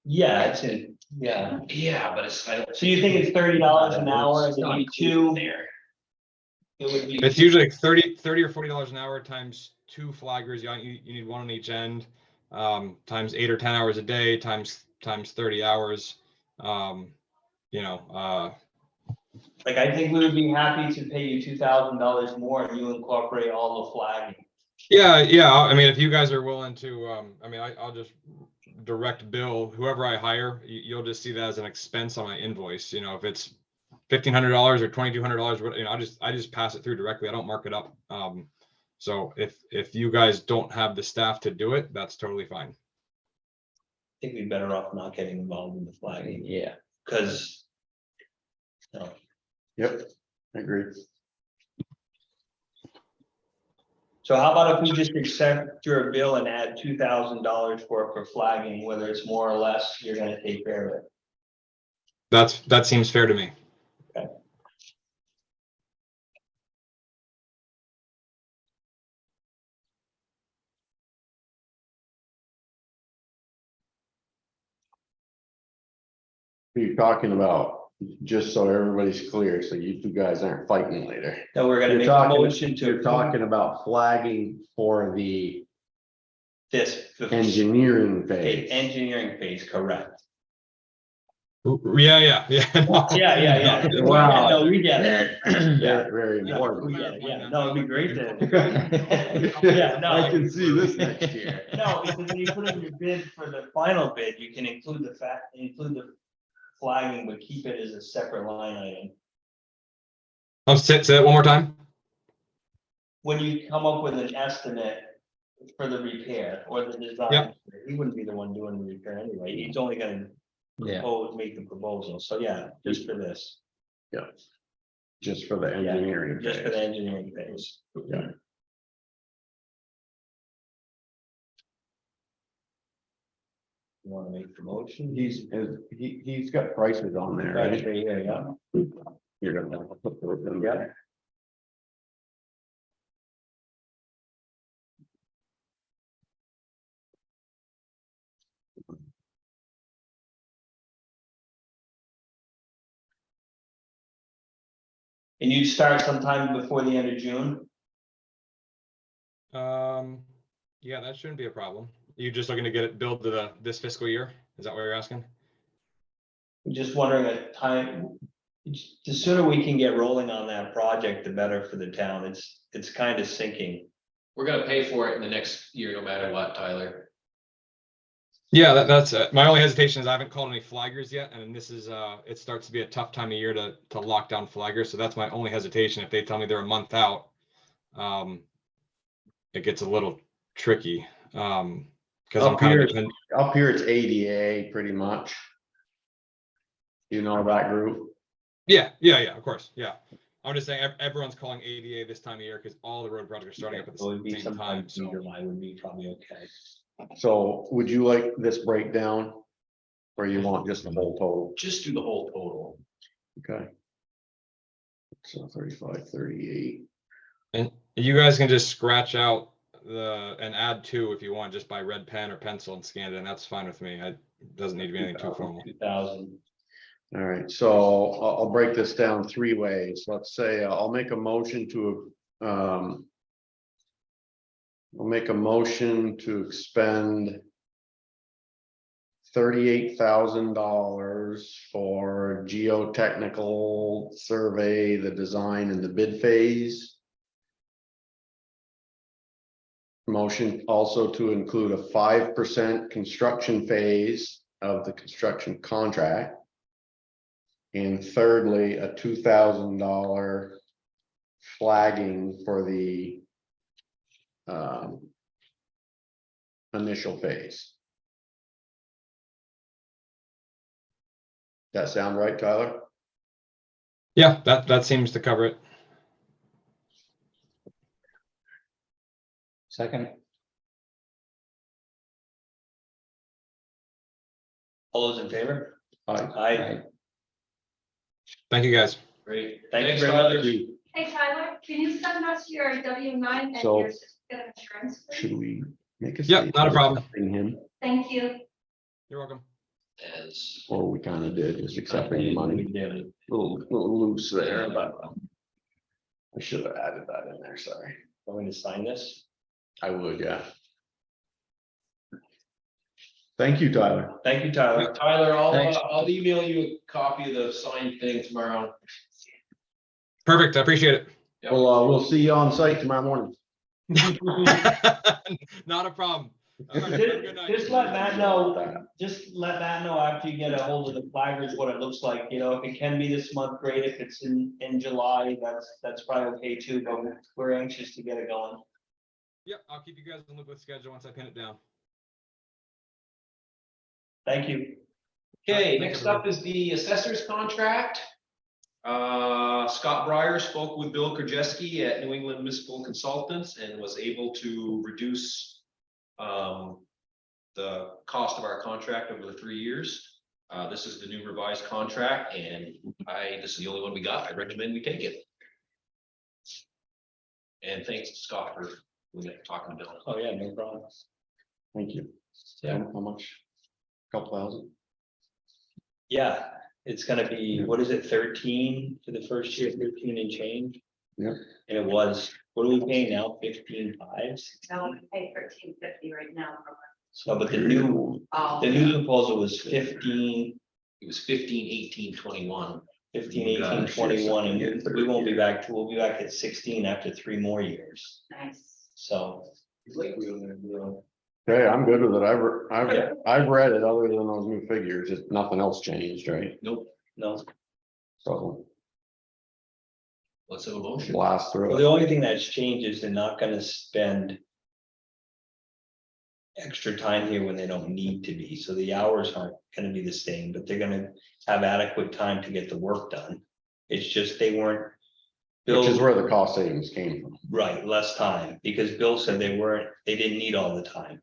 Yeah, yeah. Yeah, but it's, I don't. So you think it's $30 an hour, and it'd be two? There. It would be. It's usually like $30 or $40 an hour times 2 flaggers. You need one on each end, times 8 or 10 hours a day, times 30 hours. Like, I think we would be happy to pay you $2,000 more and you incorporate all the flagging. Yeah. I mean, if you guys are willing to, I'll just direct bill whoever I hire. You'll just see that as an expense on my invoice. If it's $1,500 or $2,200, I just pass it through directly. I don't mark it up. So if you guys don't have the staff to do it, that's totally fine. I think we'd be better off not getting involved in the flagging. Yeah. Because. Yep, I agree. So how about if we just accept your bill and add $2,000 for flagging, whether it's more or less, you're gonna take care of it. That seems fair to me. You're talking about, just so everybody's clear, so you two guys aren't fighting later. Then we're gonna You're make a talking, motion to. you're talking about flagging for the This. engineering Okay, phase. engineering phase, correct. Yeah. Yeah. Wow. No, we get it. Yeah. Very, very Yeah, important. we get it, yeah. No, it'd be great to. Yeah, no. I can see this next year. No, because when you put in your bid for the final bid, you can include the flagging, but keep it as a separate line item. Say that one more time. When you come up with an estimate for the repair or the design, Yep. he wouldn't be the one doing the repair anyway. He's only gonna Yeah. make the proposal. So yeah, just for this, Yeah. Just for the engineering just for the phase. engineering phase. Yeah. You wanna make the motion? He's got prices on there, Right right? here, yeah. You're gonna have to put those in Yeah. there. And you start sometime before the end of June? Yeah, that shouldn't be a problem. You just looking to get it billed to this fiscal year? Is that what you're asking? I'm just wondering a time, the sooner we can get rolling on that project, the better for the town. It's kind of sinking. We're gonna pay for it in the next year, no matter what, Tyler. Yeah, that's it. My only hesitation is I haven't called any flaggers yet, and this is it starts to be a tough time of year to lock down flaggers. So that's my only hesitation. If they tell me they're a month out, it gets a little tricky. Because I'm Up kind here, of dependent. up here, it's ADA pretty much. You know that group? Yeah, of course, yeah. I'm just saying everyone's calling ADA this time of year because all the road projects are starting up at So it'd the be same sometime time. in So July would be probably okay. So would you like this breakdown? Or you want just the whole total? Just do the whole total. Okay. So 35, 38. and you guys can just scratch out and add 2 if you want, just by red pen or pencil and scan it, and that's fine with me. It doesn't need to be anything too formal. 2,000. All right, so I'll break this down 3 ways. Let's say I'll make a motion to expend $38,000 for geotechnical survey, the design and the bid phase. Motion also to include a 5% construction phase of the construction contract. And thirdly, a $2,000 flagging for the initial phase. That sound right, Tyler? Yeah, that seems to cover it. Second, All those in favor? Aye. Aye. right, Thank you, guys. Great. Thank you Thanks, very Tyler. much. Hey, Tyler, can you send us your W-9 and So- your certificate of insurance, please? Should we make a Yep, statement not a problem. accepting him, Thank you. You're welcome. As or we kind of did, just accepting the We money? did. Little loose there, but I should have added that in there, sorry. Want me to sign this? I would, yeah. Thank you, Tyler. Thank you, Tyler. Tyler, Thanks. I'll email you a copy of the signed thing tomorrow. Perfect. I appreciate it. Yep. Well, we'll see you on site tomorrow morning. Not a problem. All right, have a good night. Just let Matt know, after you get a hold of the flaggers, what it looks like, you know, if it can be this month, great, if it's in July, that's probably okay too, but we're anxious to get it going. Yep, I'll keep you guys in the loop with schedule once I pin it down. Thank you. Okay, Thanks, next up is the assessor's contract. Scott Breyer spoke with Bill Krajewski at New England Municipal Consultants and was able to reduce the cost of our contract over the 3 years. This is the new revised contract, and this is the only one we got. I recommend we take it. And thanks to Scott for talking to Bill. Oh, yeah, no problem. Thank you. Yeah. How much? Couple thousand? Yeah, it's gonna be, what is it, 13 for the first year, 13 and change? Yeah. And it was, what are we paying now, 15.5? No, we pay $13.50 right now. So, but the new proposal was 15, It was 15, 18, 21. 15, 18, 21, and we won't be back to, we'll be back at 16 after 3 more years, Nice. so. Okay, I'm good with it. I've read it other than those new figures, just nothing else changed, right? Nope. No, So Let's have a motion. blast through well, it. the only thing that's changed is they're not gonna spend extra time here when they don't need to be, so the hours aren't gonna be the same, but they're gonna have adequate time to get the work done. It's just they weren't. Which is Bill- where the cost savings came from. Right, less time, because Bill said they didn't need all the time.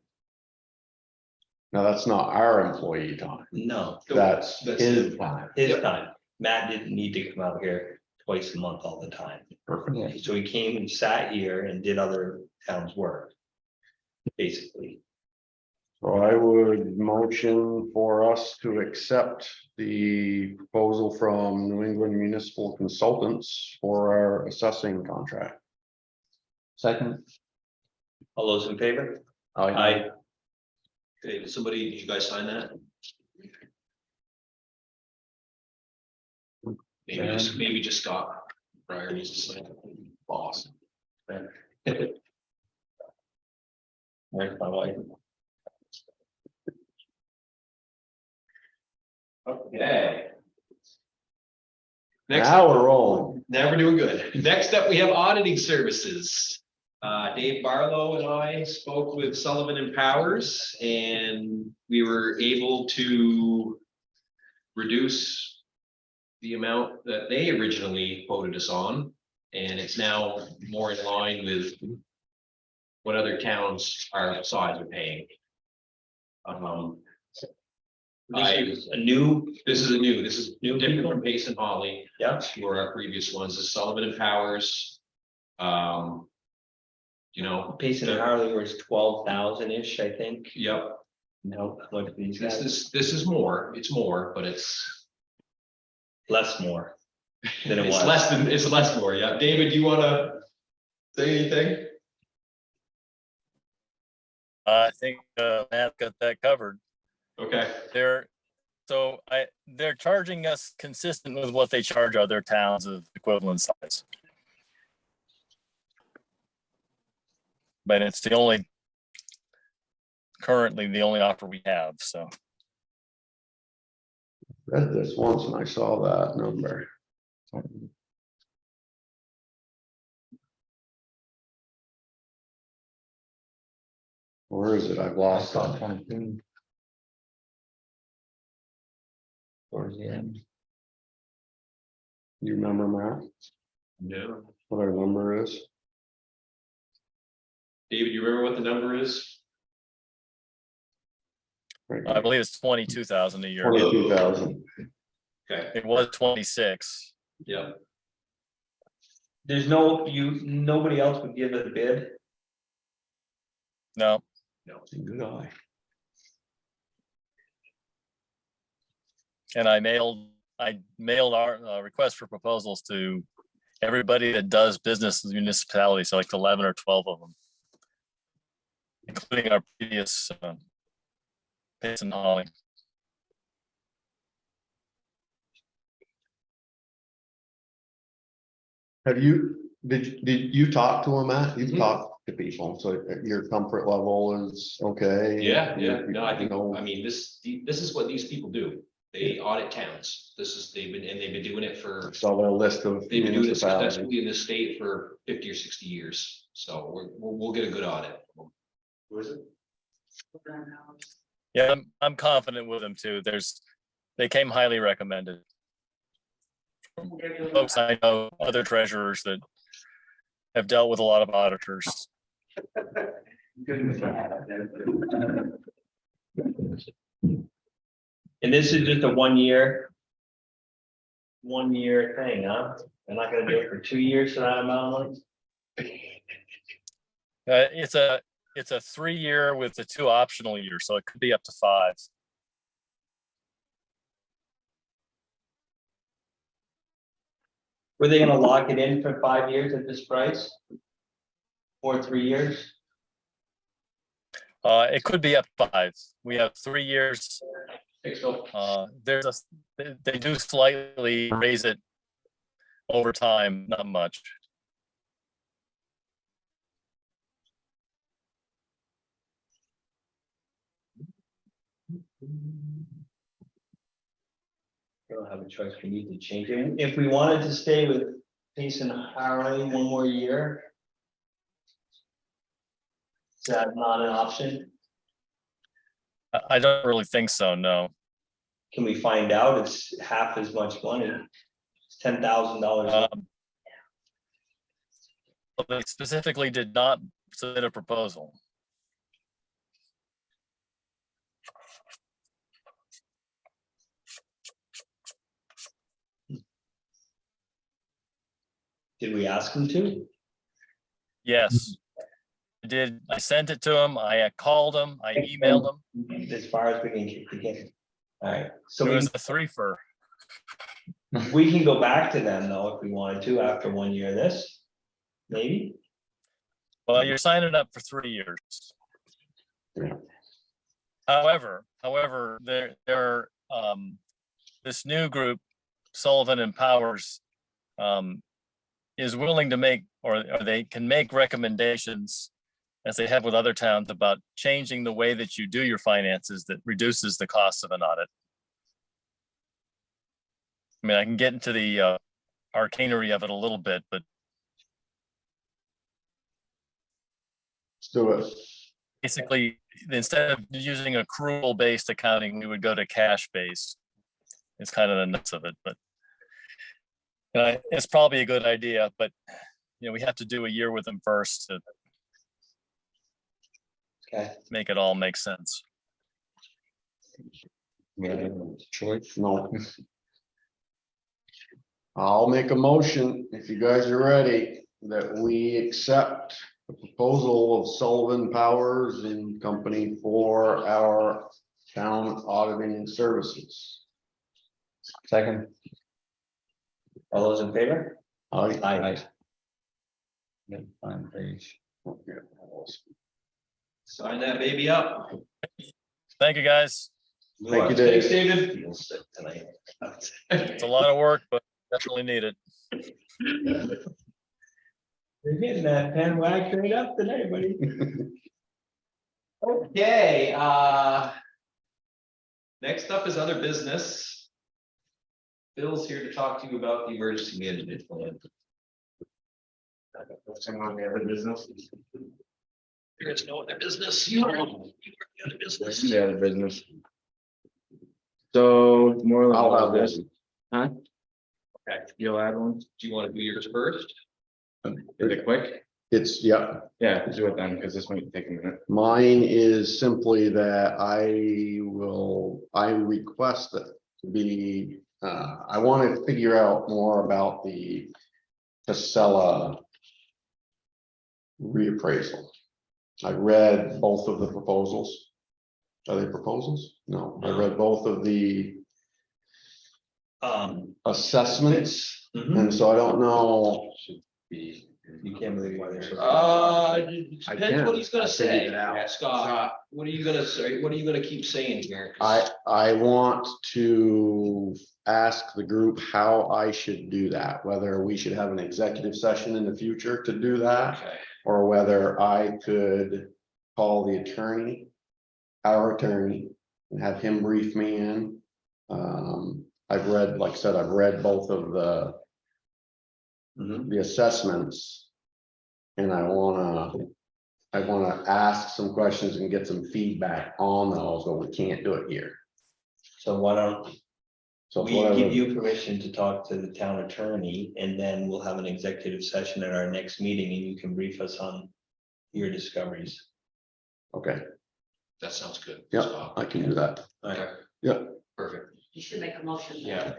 Now, that's not our employee time. No, That's That's his it. time. his time. Matt didn't need to come out here twice a month all the time. Perfect. So he came and sat here and did other towns' work. Basically, So I would motion for us to accept the proposal from New England Municipal Consultants for our assessing contract. Second, all those in favor? I Okay, did you guys sign that? Maybe just Scott Breyer needs to sign it. Boss. There's my wife. Okay. Next Now up, we're rolling. now we're doing good. Next up, we have auditing services. Dave Barlow and I spoke with Sullivan and Powers, and we were able to reduce the amount that they originally quoted us on, and it's now more in line with what other towns our size are paying. This is a new, This is New different people? from Pace and Holly. yeah, Who are our previous ones, is Sullivan and Powers. You know. Pace and Harley was 12,000-ish, I think. Yep, No, look at these this guys, is more, it's more, but it's. less more than it It's was. it's less more, yeah. David, do you wanna say anything? I think Matt got that covered. Okay, They're charging us consistent with what they charge other towns of equivalent size. But it's currently the only offer we have, so. Read this once and I saw that number. Where is it? I've I lost saw it. 22. Towards the end. You remember, Matt, no. what our number is? David, you remember what the number is? I believe it's 22,000 a year. 22,000. Okay, It was 26. yeah. There's nobody else would give it a bid. No, Good eye. and I mailed our request for proposals to everybody that does business in the municipality, so like 11 or 12 of them, including our previous Pace and Holly. Did you talk to him, Matt? You've Mhm. talked to people, so your comfort level is okay? Yeah, no, I think, You know, I mean, this is what these people do. They audit towns. They've been doing it for. Saw their list of They've been doing it municipalities. successfully in this state for 50 or 60 years, so we'll get a good audit. Who is it? Yeah, I'm confident with them too. They came highly recommended. from They're doing folks I know, other treasurers that have dealt with a lot of auditors. And this is just a 1 year. 1 year thing, huh? They're not gonna do it for 2 years for that amount of money? It's a 3-year with the 2 optional years, so it could be up to 5. Were they gonna lock it in for 5 years at this price? Or 3 years? It could be up to 5. We have 3 years. Thanks, Phil. They do slightly raise it over time, not much. We don't have a choice, we need to change it. If we wanted to stay with Pace and Harley 1 more year. Is that not an option? I don't really think so, no. Can we find out? It's half as much money. It's $10,000. But they specifically did not submit a proposal. Did we ask them to? Yes. I did. I sent it to them. I called them. I emailed them. As far as we can kick the can. All right, so It we, was a 3-fer. we can go back to them though, if we wanted to, after 1 year of this. Maybe, Well, you're signing up for 3 years. Yeah. However, this new group, Sullivan and Powers, is willing to make, or they can make recommendations, as they have with other towns, about changing the way that you do your finances that reduces the cost of an audit. I mean, I can get into the arcanery of it a little bit, but Let's do it. basically, instead of using accrual-based accounting, we would go to cash-based. It's kind of the nuts of it, but it's probably a good idea, but we have to do a year with them first to okay, make it all make sense. Choice, no. I'll make a motion, if you guys are ready, that we accept the proposal of Sullivan Powers and Company for our town auditing services. Second. all those in favor? Aye. Fine page. Sign that baby up. Thank you, guys. Thank you, Thanks, Dave. David. It's a lot of work, but definitely need it. You're getting that pen whacked right up today, buddy. Okay, next up is other business. Bill's here to talk to you about the emergency management plan. On the other business. There is no other business. You are the other business. The other business. So more or I'll less have this, this. huh? Okay. You'll add one? Do you want to do yours first? Is it quick? It's, yeah, Yeah, do it then, because this might take a minute. mine is simply that I request that to be, I want to figure out more about the Casella reappraisal. I read both of the proposals. Are they proposals? No, I read both of the assessments, and so I don't know. You can't believe why they're so. Depends what he's gonna I say, figured it out. Scott. What are you gonna say? What are you gonna keep saying here? I want to ask the group how I should do that, whether we should have an executive session in the future to do that, Okay. or whether I could call the attorney, our attorney, and have him brief me in. I've read, like I said, I've read both of the assessments. And I wanna ask some questions and get some feedback on those, but we can't do it here. So why don't, So We whatever, give you permission to talk to the town attorney, and then we'll have an executive session at our next meeting, and you can brief us on your discoveries. okay, That sounds good. yeah, Scott. I can do that. Alright, Perfect. You should make a motion. yeah,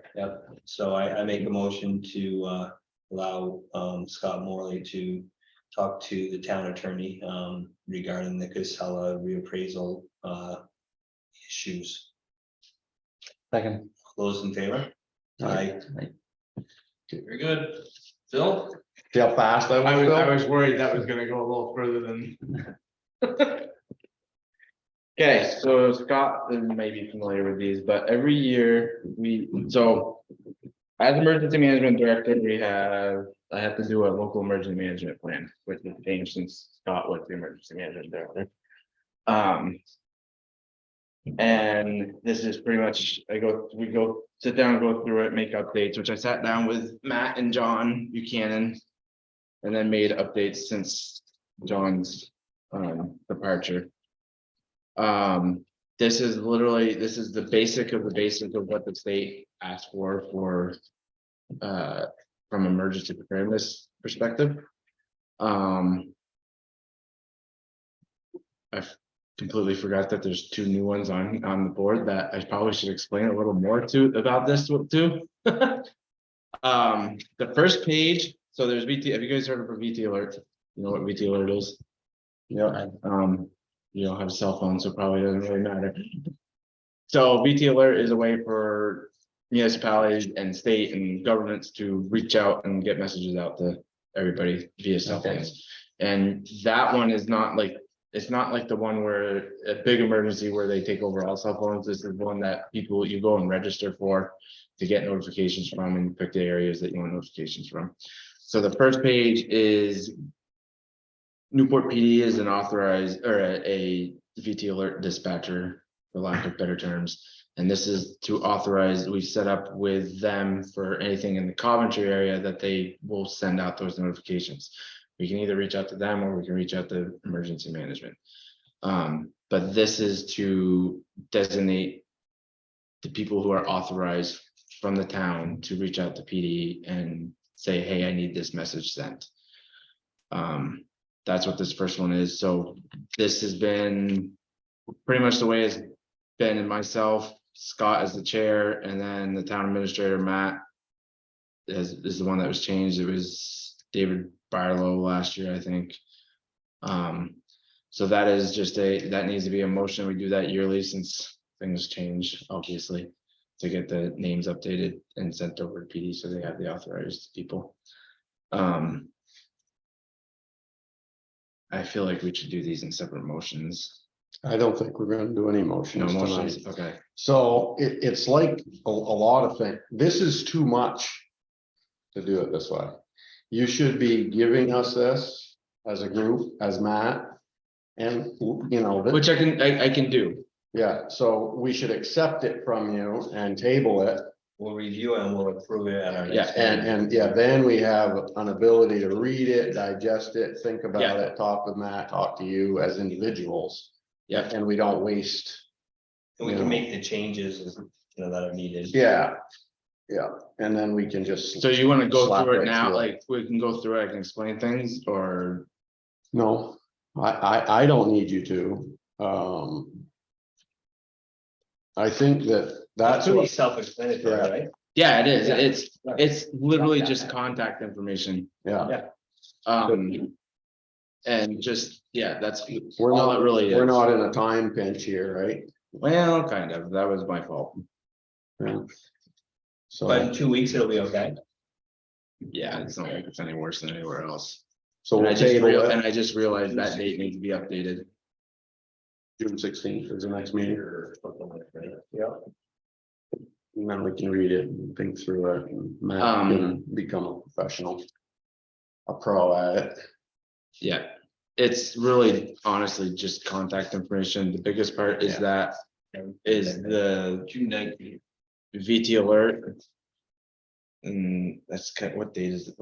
so I make a motion to allow Scott Morley to talk to the town attorney regarding the Casella reappraisal issues. Second. Those in favor? Aye. Very good. Phil? See how fast I I was, was, I Bill? was worried that was gonna go a little further than. Okay, so Scott may be familiar with these, but every year so. As emergency management director, I have to do a local emergency management plan, which has changed since Scott was the emergency management director. And this is pretty much, we go sit down, go through it, make updates, which I sat down with Matt and John Buchanan. And then made updates since John's departure. This is the basic of what the state asked for from emergency preparedness perspective. I completely forgot that there's two new ones on the board that I probably should explain a little more about this too. The first page, so there's VT, have you guys heard of a VT alert? You know what VT alert is? Yeah, You don't have a cell phone, so probably doesn't really matter. So VT alert is a way for municipalities and state and governments to reach out and get messages out to everybody via cell phones. And that one is not like, it's not like the one where a big emergency where they take over all cell phones. This is one that you go and register for to get notifications from and pick the areas that you want notifications from. So the first page is Newport PD is an authorized or a VT alert dispatcher, for lack of better terms. And this is to authorize, we set up with them for anything in the Coventry area that they will send out those notifications. We can either reach out to them or we can reach out to emergency management. But this is to designate the people who are authorized from the town to reach out to PD and say, hey, I need this message sent. That's what this first one is. So this has been pretty much the way it's been, and myself, Scott as the chair, and then the town administrator, Matt, is the one that was changed. It was David Barlow last year, I think. So that is just that needs to be a motion. We do that yearly since things change, obviously, to get the names updated and sent over to PD so they have the authorized people. I feel like we should do these in separate motions. I don't think we're gonna do any No motions tonight. motions, okay. So it's like a lot of things. This is too much to do it this way. You should be giving us this as a group, as Matt. And, you know. Which I can do. Yeah, so we should accept it from you and table it. We'll review and we'll approve it at our Yeah, next. And yeah, then we have an ability to read it, digest it, think about Yeah. it, talk with Matt, talk to you as individuals. Yeah. And we don't waste. And we can make the changes, that are needed. Yeah. Yeah, and then we can just. So you want to go slap through it right now, through like we can go through it, I can explain things, or No, I don't need you to. I think that That's that's really what, self-explanatory, Yeah. right? yeah, it is, Yeah. it's literally Yeah. just contact information. yeah, And just, yeah, that's we're all not it really is. we're not in a time pinch here, right? Well, kind of, that was my fault. Yeah. But in So, 2 weeks, it'll be okay. Yeah, it's not like it's any worse than anywhere else. so And we'll I just table and it, I just realized that date needs to be updated. June 16th is the next meeting. Yeah. And then we can read it and think through it, and Matt can become a professional. A pro at it. Yeah, it's really honestly just contact information. The biggest part is that is the VT alert. And that's kind of what day is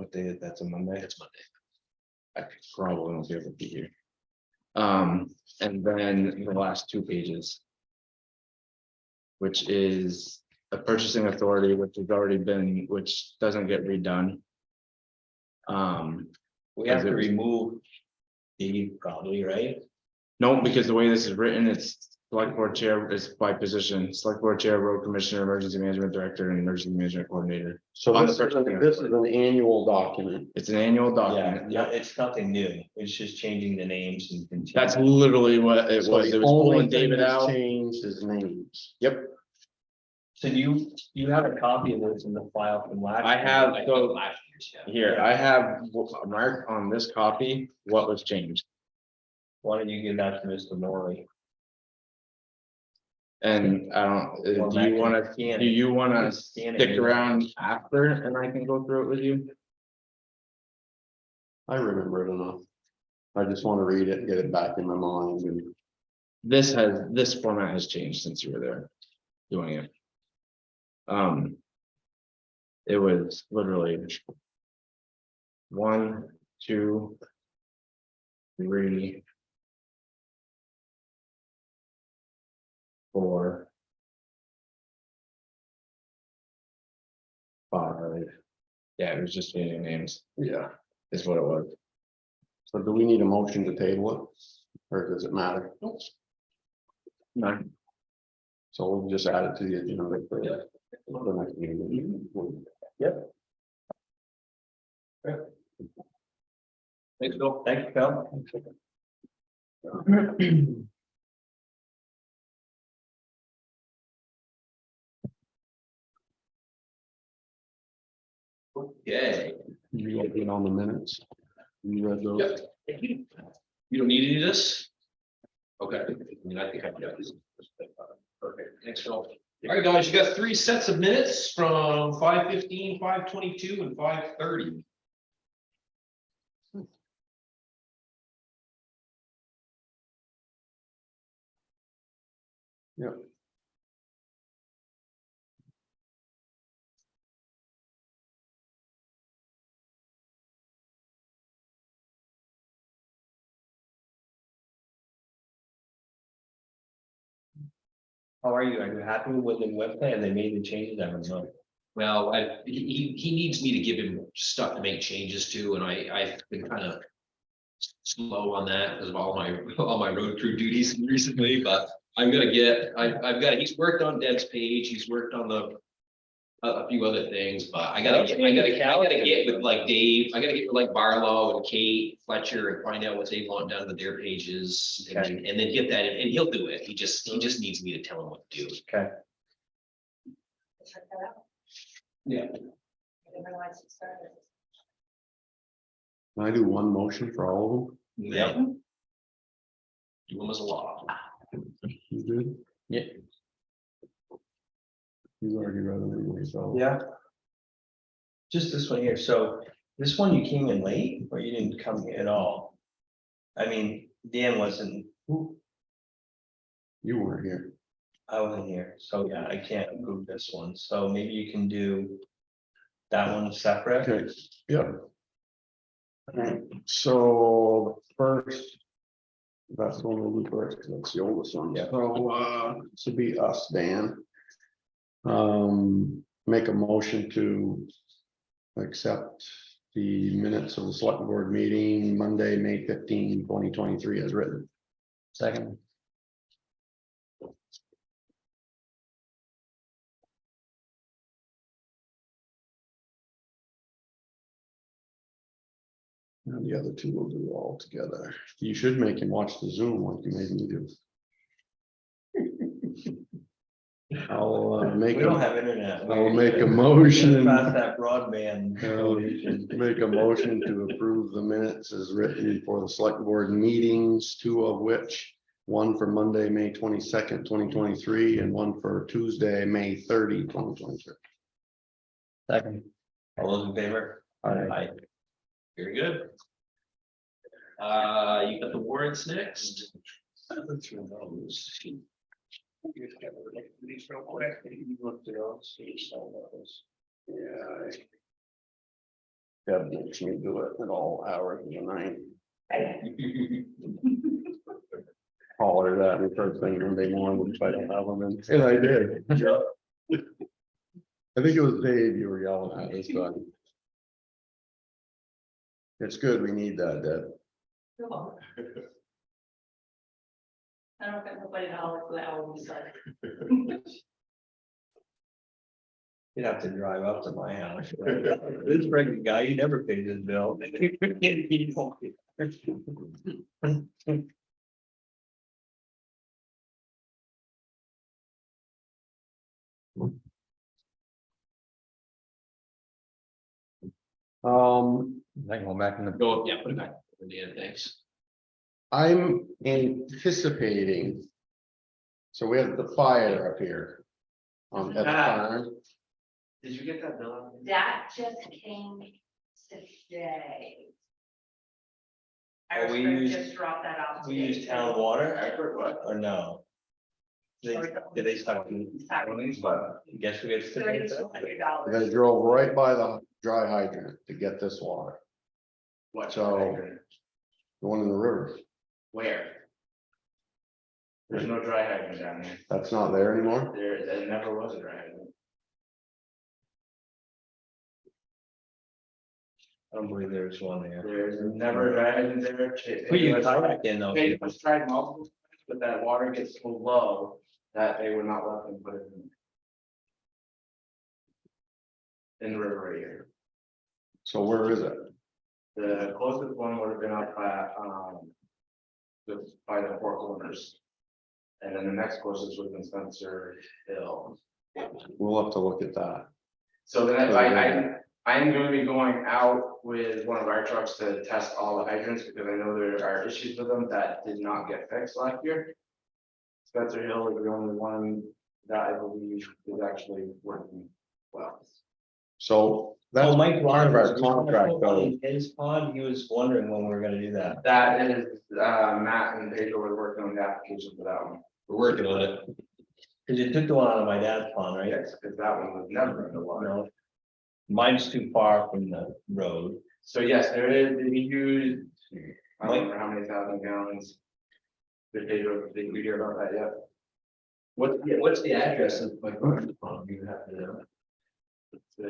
that's a Monday? It's Monday. I probably won't be able to be here. And then the last 2 pages. Which is a purchasing authority, which has already been, which doesn't get redone. We have to remove D probably, right? No, because the way this is written, it's select board chair is by position, select board chair, road commissioner, emergency management director, and emergency management coordinator. So On this the is, purchasing this is an annual document. It's an annual Yeah, document. yeah, Yep. it's nothing new. It's just changing the names and. That's literally what it So was. the It was only pulling thing David that's out. changed is names. Yep, So you have a copy of this in the file from last. I year. have, I so think last year's, yeah. here, I have marked on this copy what was changed. Why don't you give that to Mr. Morley? And I don't, Well, do Matt you can wanna, scan do it. you wanna Scan it, stick maybe. around after and I can go through it with you? I remember it enough. I just want to read it and get it back in my mind and This format has changed since you were there doing it. It was literally 1, 2, 3, 4, 5. Yeah, it was just changing names, yeah. is what it was. So do we need a motion to table it? Or does it matter? No. So we'll just add it to the agenda for the next meeting. Yep. Thanks, Bill. Thank you, Phil. Okay. You got it on the minutes. You read those? Yep. You don't need any of this? Okay, I mean, I think I've got this. Perfect, thanks, Phil. All right, guys, you got 3 sets of minutes from 5:15, 5:22, and 5:30. Yep. How are you? Are you happy with the website? Have they made the changes? I don't know. Well, he needs me to give him stuff to make changes to, and I've been kind of slow on that because of all my road crew duties recently, but I'm gonna get, I've got, he's worked on Deb's page, he's worked on a few other things, but I gotta get with like Dave, I gotta get with like Barlow and Kate Fletcher and find out what they want done with their pages. And then get that, and he'll do it. He just needs me to tell him what to do. Okay. Check that out. Yeah. I didn't realize it started. Can I do one motion for all of Yeah. Do them as a law. them? You did? Yeah. You already read them anyway, so. Yeah. Just this one here. So this one you came in late or you didn't come at all? I mean, Dan wasn't, You weren't here. I wasn't here, so yeah, I can't approve this one. So maybe you can do that one separate. Okay, yep. Alright, so first. That's the one we'll do first, 'cause that's the oldest one. Yeah. So, this would be us, Dan. Make a motion to accept the minutes of the select board meeting Monday, May 15, 2023 as written. Second. And the other two will do all together. You should make him watch the Zoom like you made me do. I'll make. We don't have internet. I'll make a We're motion. Past that broadband. Make a motion to approve the minutes as written for the select board meetings, 2 of which, one for Monday, May 22nd, 2023, and one for Tuesday, May 30, 2023. Second. All those in favor? Aye. Very good. You got the warrants next. Through those. These real quick. You looked at those, so you saw those. Yeah. That makes me do it at all hours of the night. Call her that and first thing Monday morning, if I don't have them in. And I did. I think it was Dave you were yelling at, it's good. It's good, we need that, Deb. I don't think nobody knows what I was like. You'd have to drive up to my house. This pregnant guy, he never paid his bill. I can go back in the. Go, yeah, put it back in the end, thanks. I'm anticipating. So we have the fire up here. At the farm. Did you get that bill? That just came today. Oh, we Iris use- just dropped that off. We today. use town water Accurate what? or no? Did they start? Guess we get. $3,200. They drove right by the dry hydrant to get this water, What? So- the one in the river. Where? There's no dry hydrant down there. That's not there anymore. There never was a dry hydrant. I don't believe there's one there. There's never a dry hydrant there. Who you kayak in though? They was tried multiple times, but that water gets so low that they would not let them put it in the river right here. So where is it? The closest one would have been up at, by the Four Corners. And then the next closest would have been Spencer Hill. We'll have to look at that. So then I'm going to be going out with one of our trucks to test all the hydrants because I know there are issues with them that did not get fixed last year. Spencer Hill is the only one that I believe is actually working well. So that's Oh, Mike part of our Rogers, contract though. in his pond, he was wondering when we were gonna do that. That is, Matt and Pedro were working on the application for that one. We're working on it. Cause you took the one out of my dad's pond, right? Yes, because that one was never in the water. No. Mine's too far from the road. So yes, there is, we used, I don't remember how many thousand gallons. Did we hear about that yet? What's the address of my You have to know.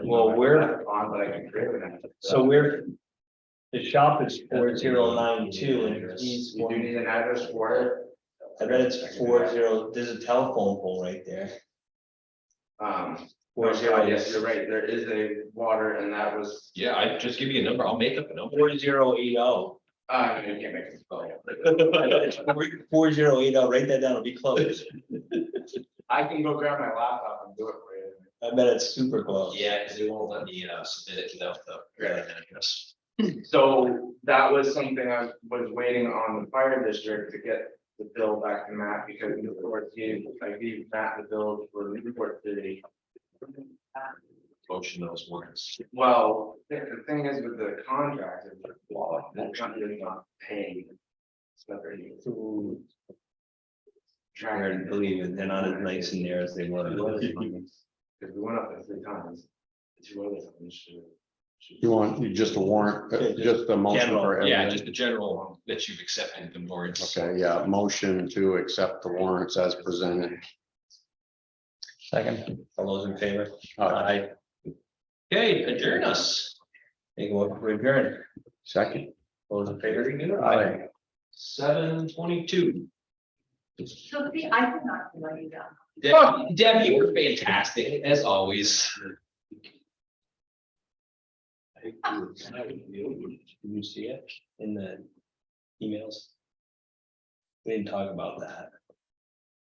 Well, we're- On, but I can create it. So we're, the shop is 4092 and he's, You do need an address for it. I bet it's 40, there's a telephone pole right there. Yes, you're right, there is a water and that was, Yeah, I just give you a number, I'll make up a number. 4080. you can't make it spell. 4080, write that down, it'll be close. I can go grab my laptop and do it for you. I bet it's super close. Yeah, because they won't let me submit it without the address. So that was something I was waiting on the fire district to get the bill back to Matt because the court gave Matt the bill for Newport City. Motion those words. Well, the thing is with the contract, is the company is not paying. Ooh, Trying hard to believe it, they're not as nice in there as they were. Because we went up there 3 times. The 2 other times should. You want just a warrant, just a motion for Yeah, everything? just the general that you've accepted the warrants. Okay, yeah, motion to accept the warrants as presented. Second. All those in favor? Aye. Okay, adjourn us. Take a look, we're adjourned. Second. All those in favor? Aye. 7:22. So see, I did not write it down. Deb, you were fantastic, as always. Did you see it in the emails? We didn't talk about that.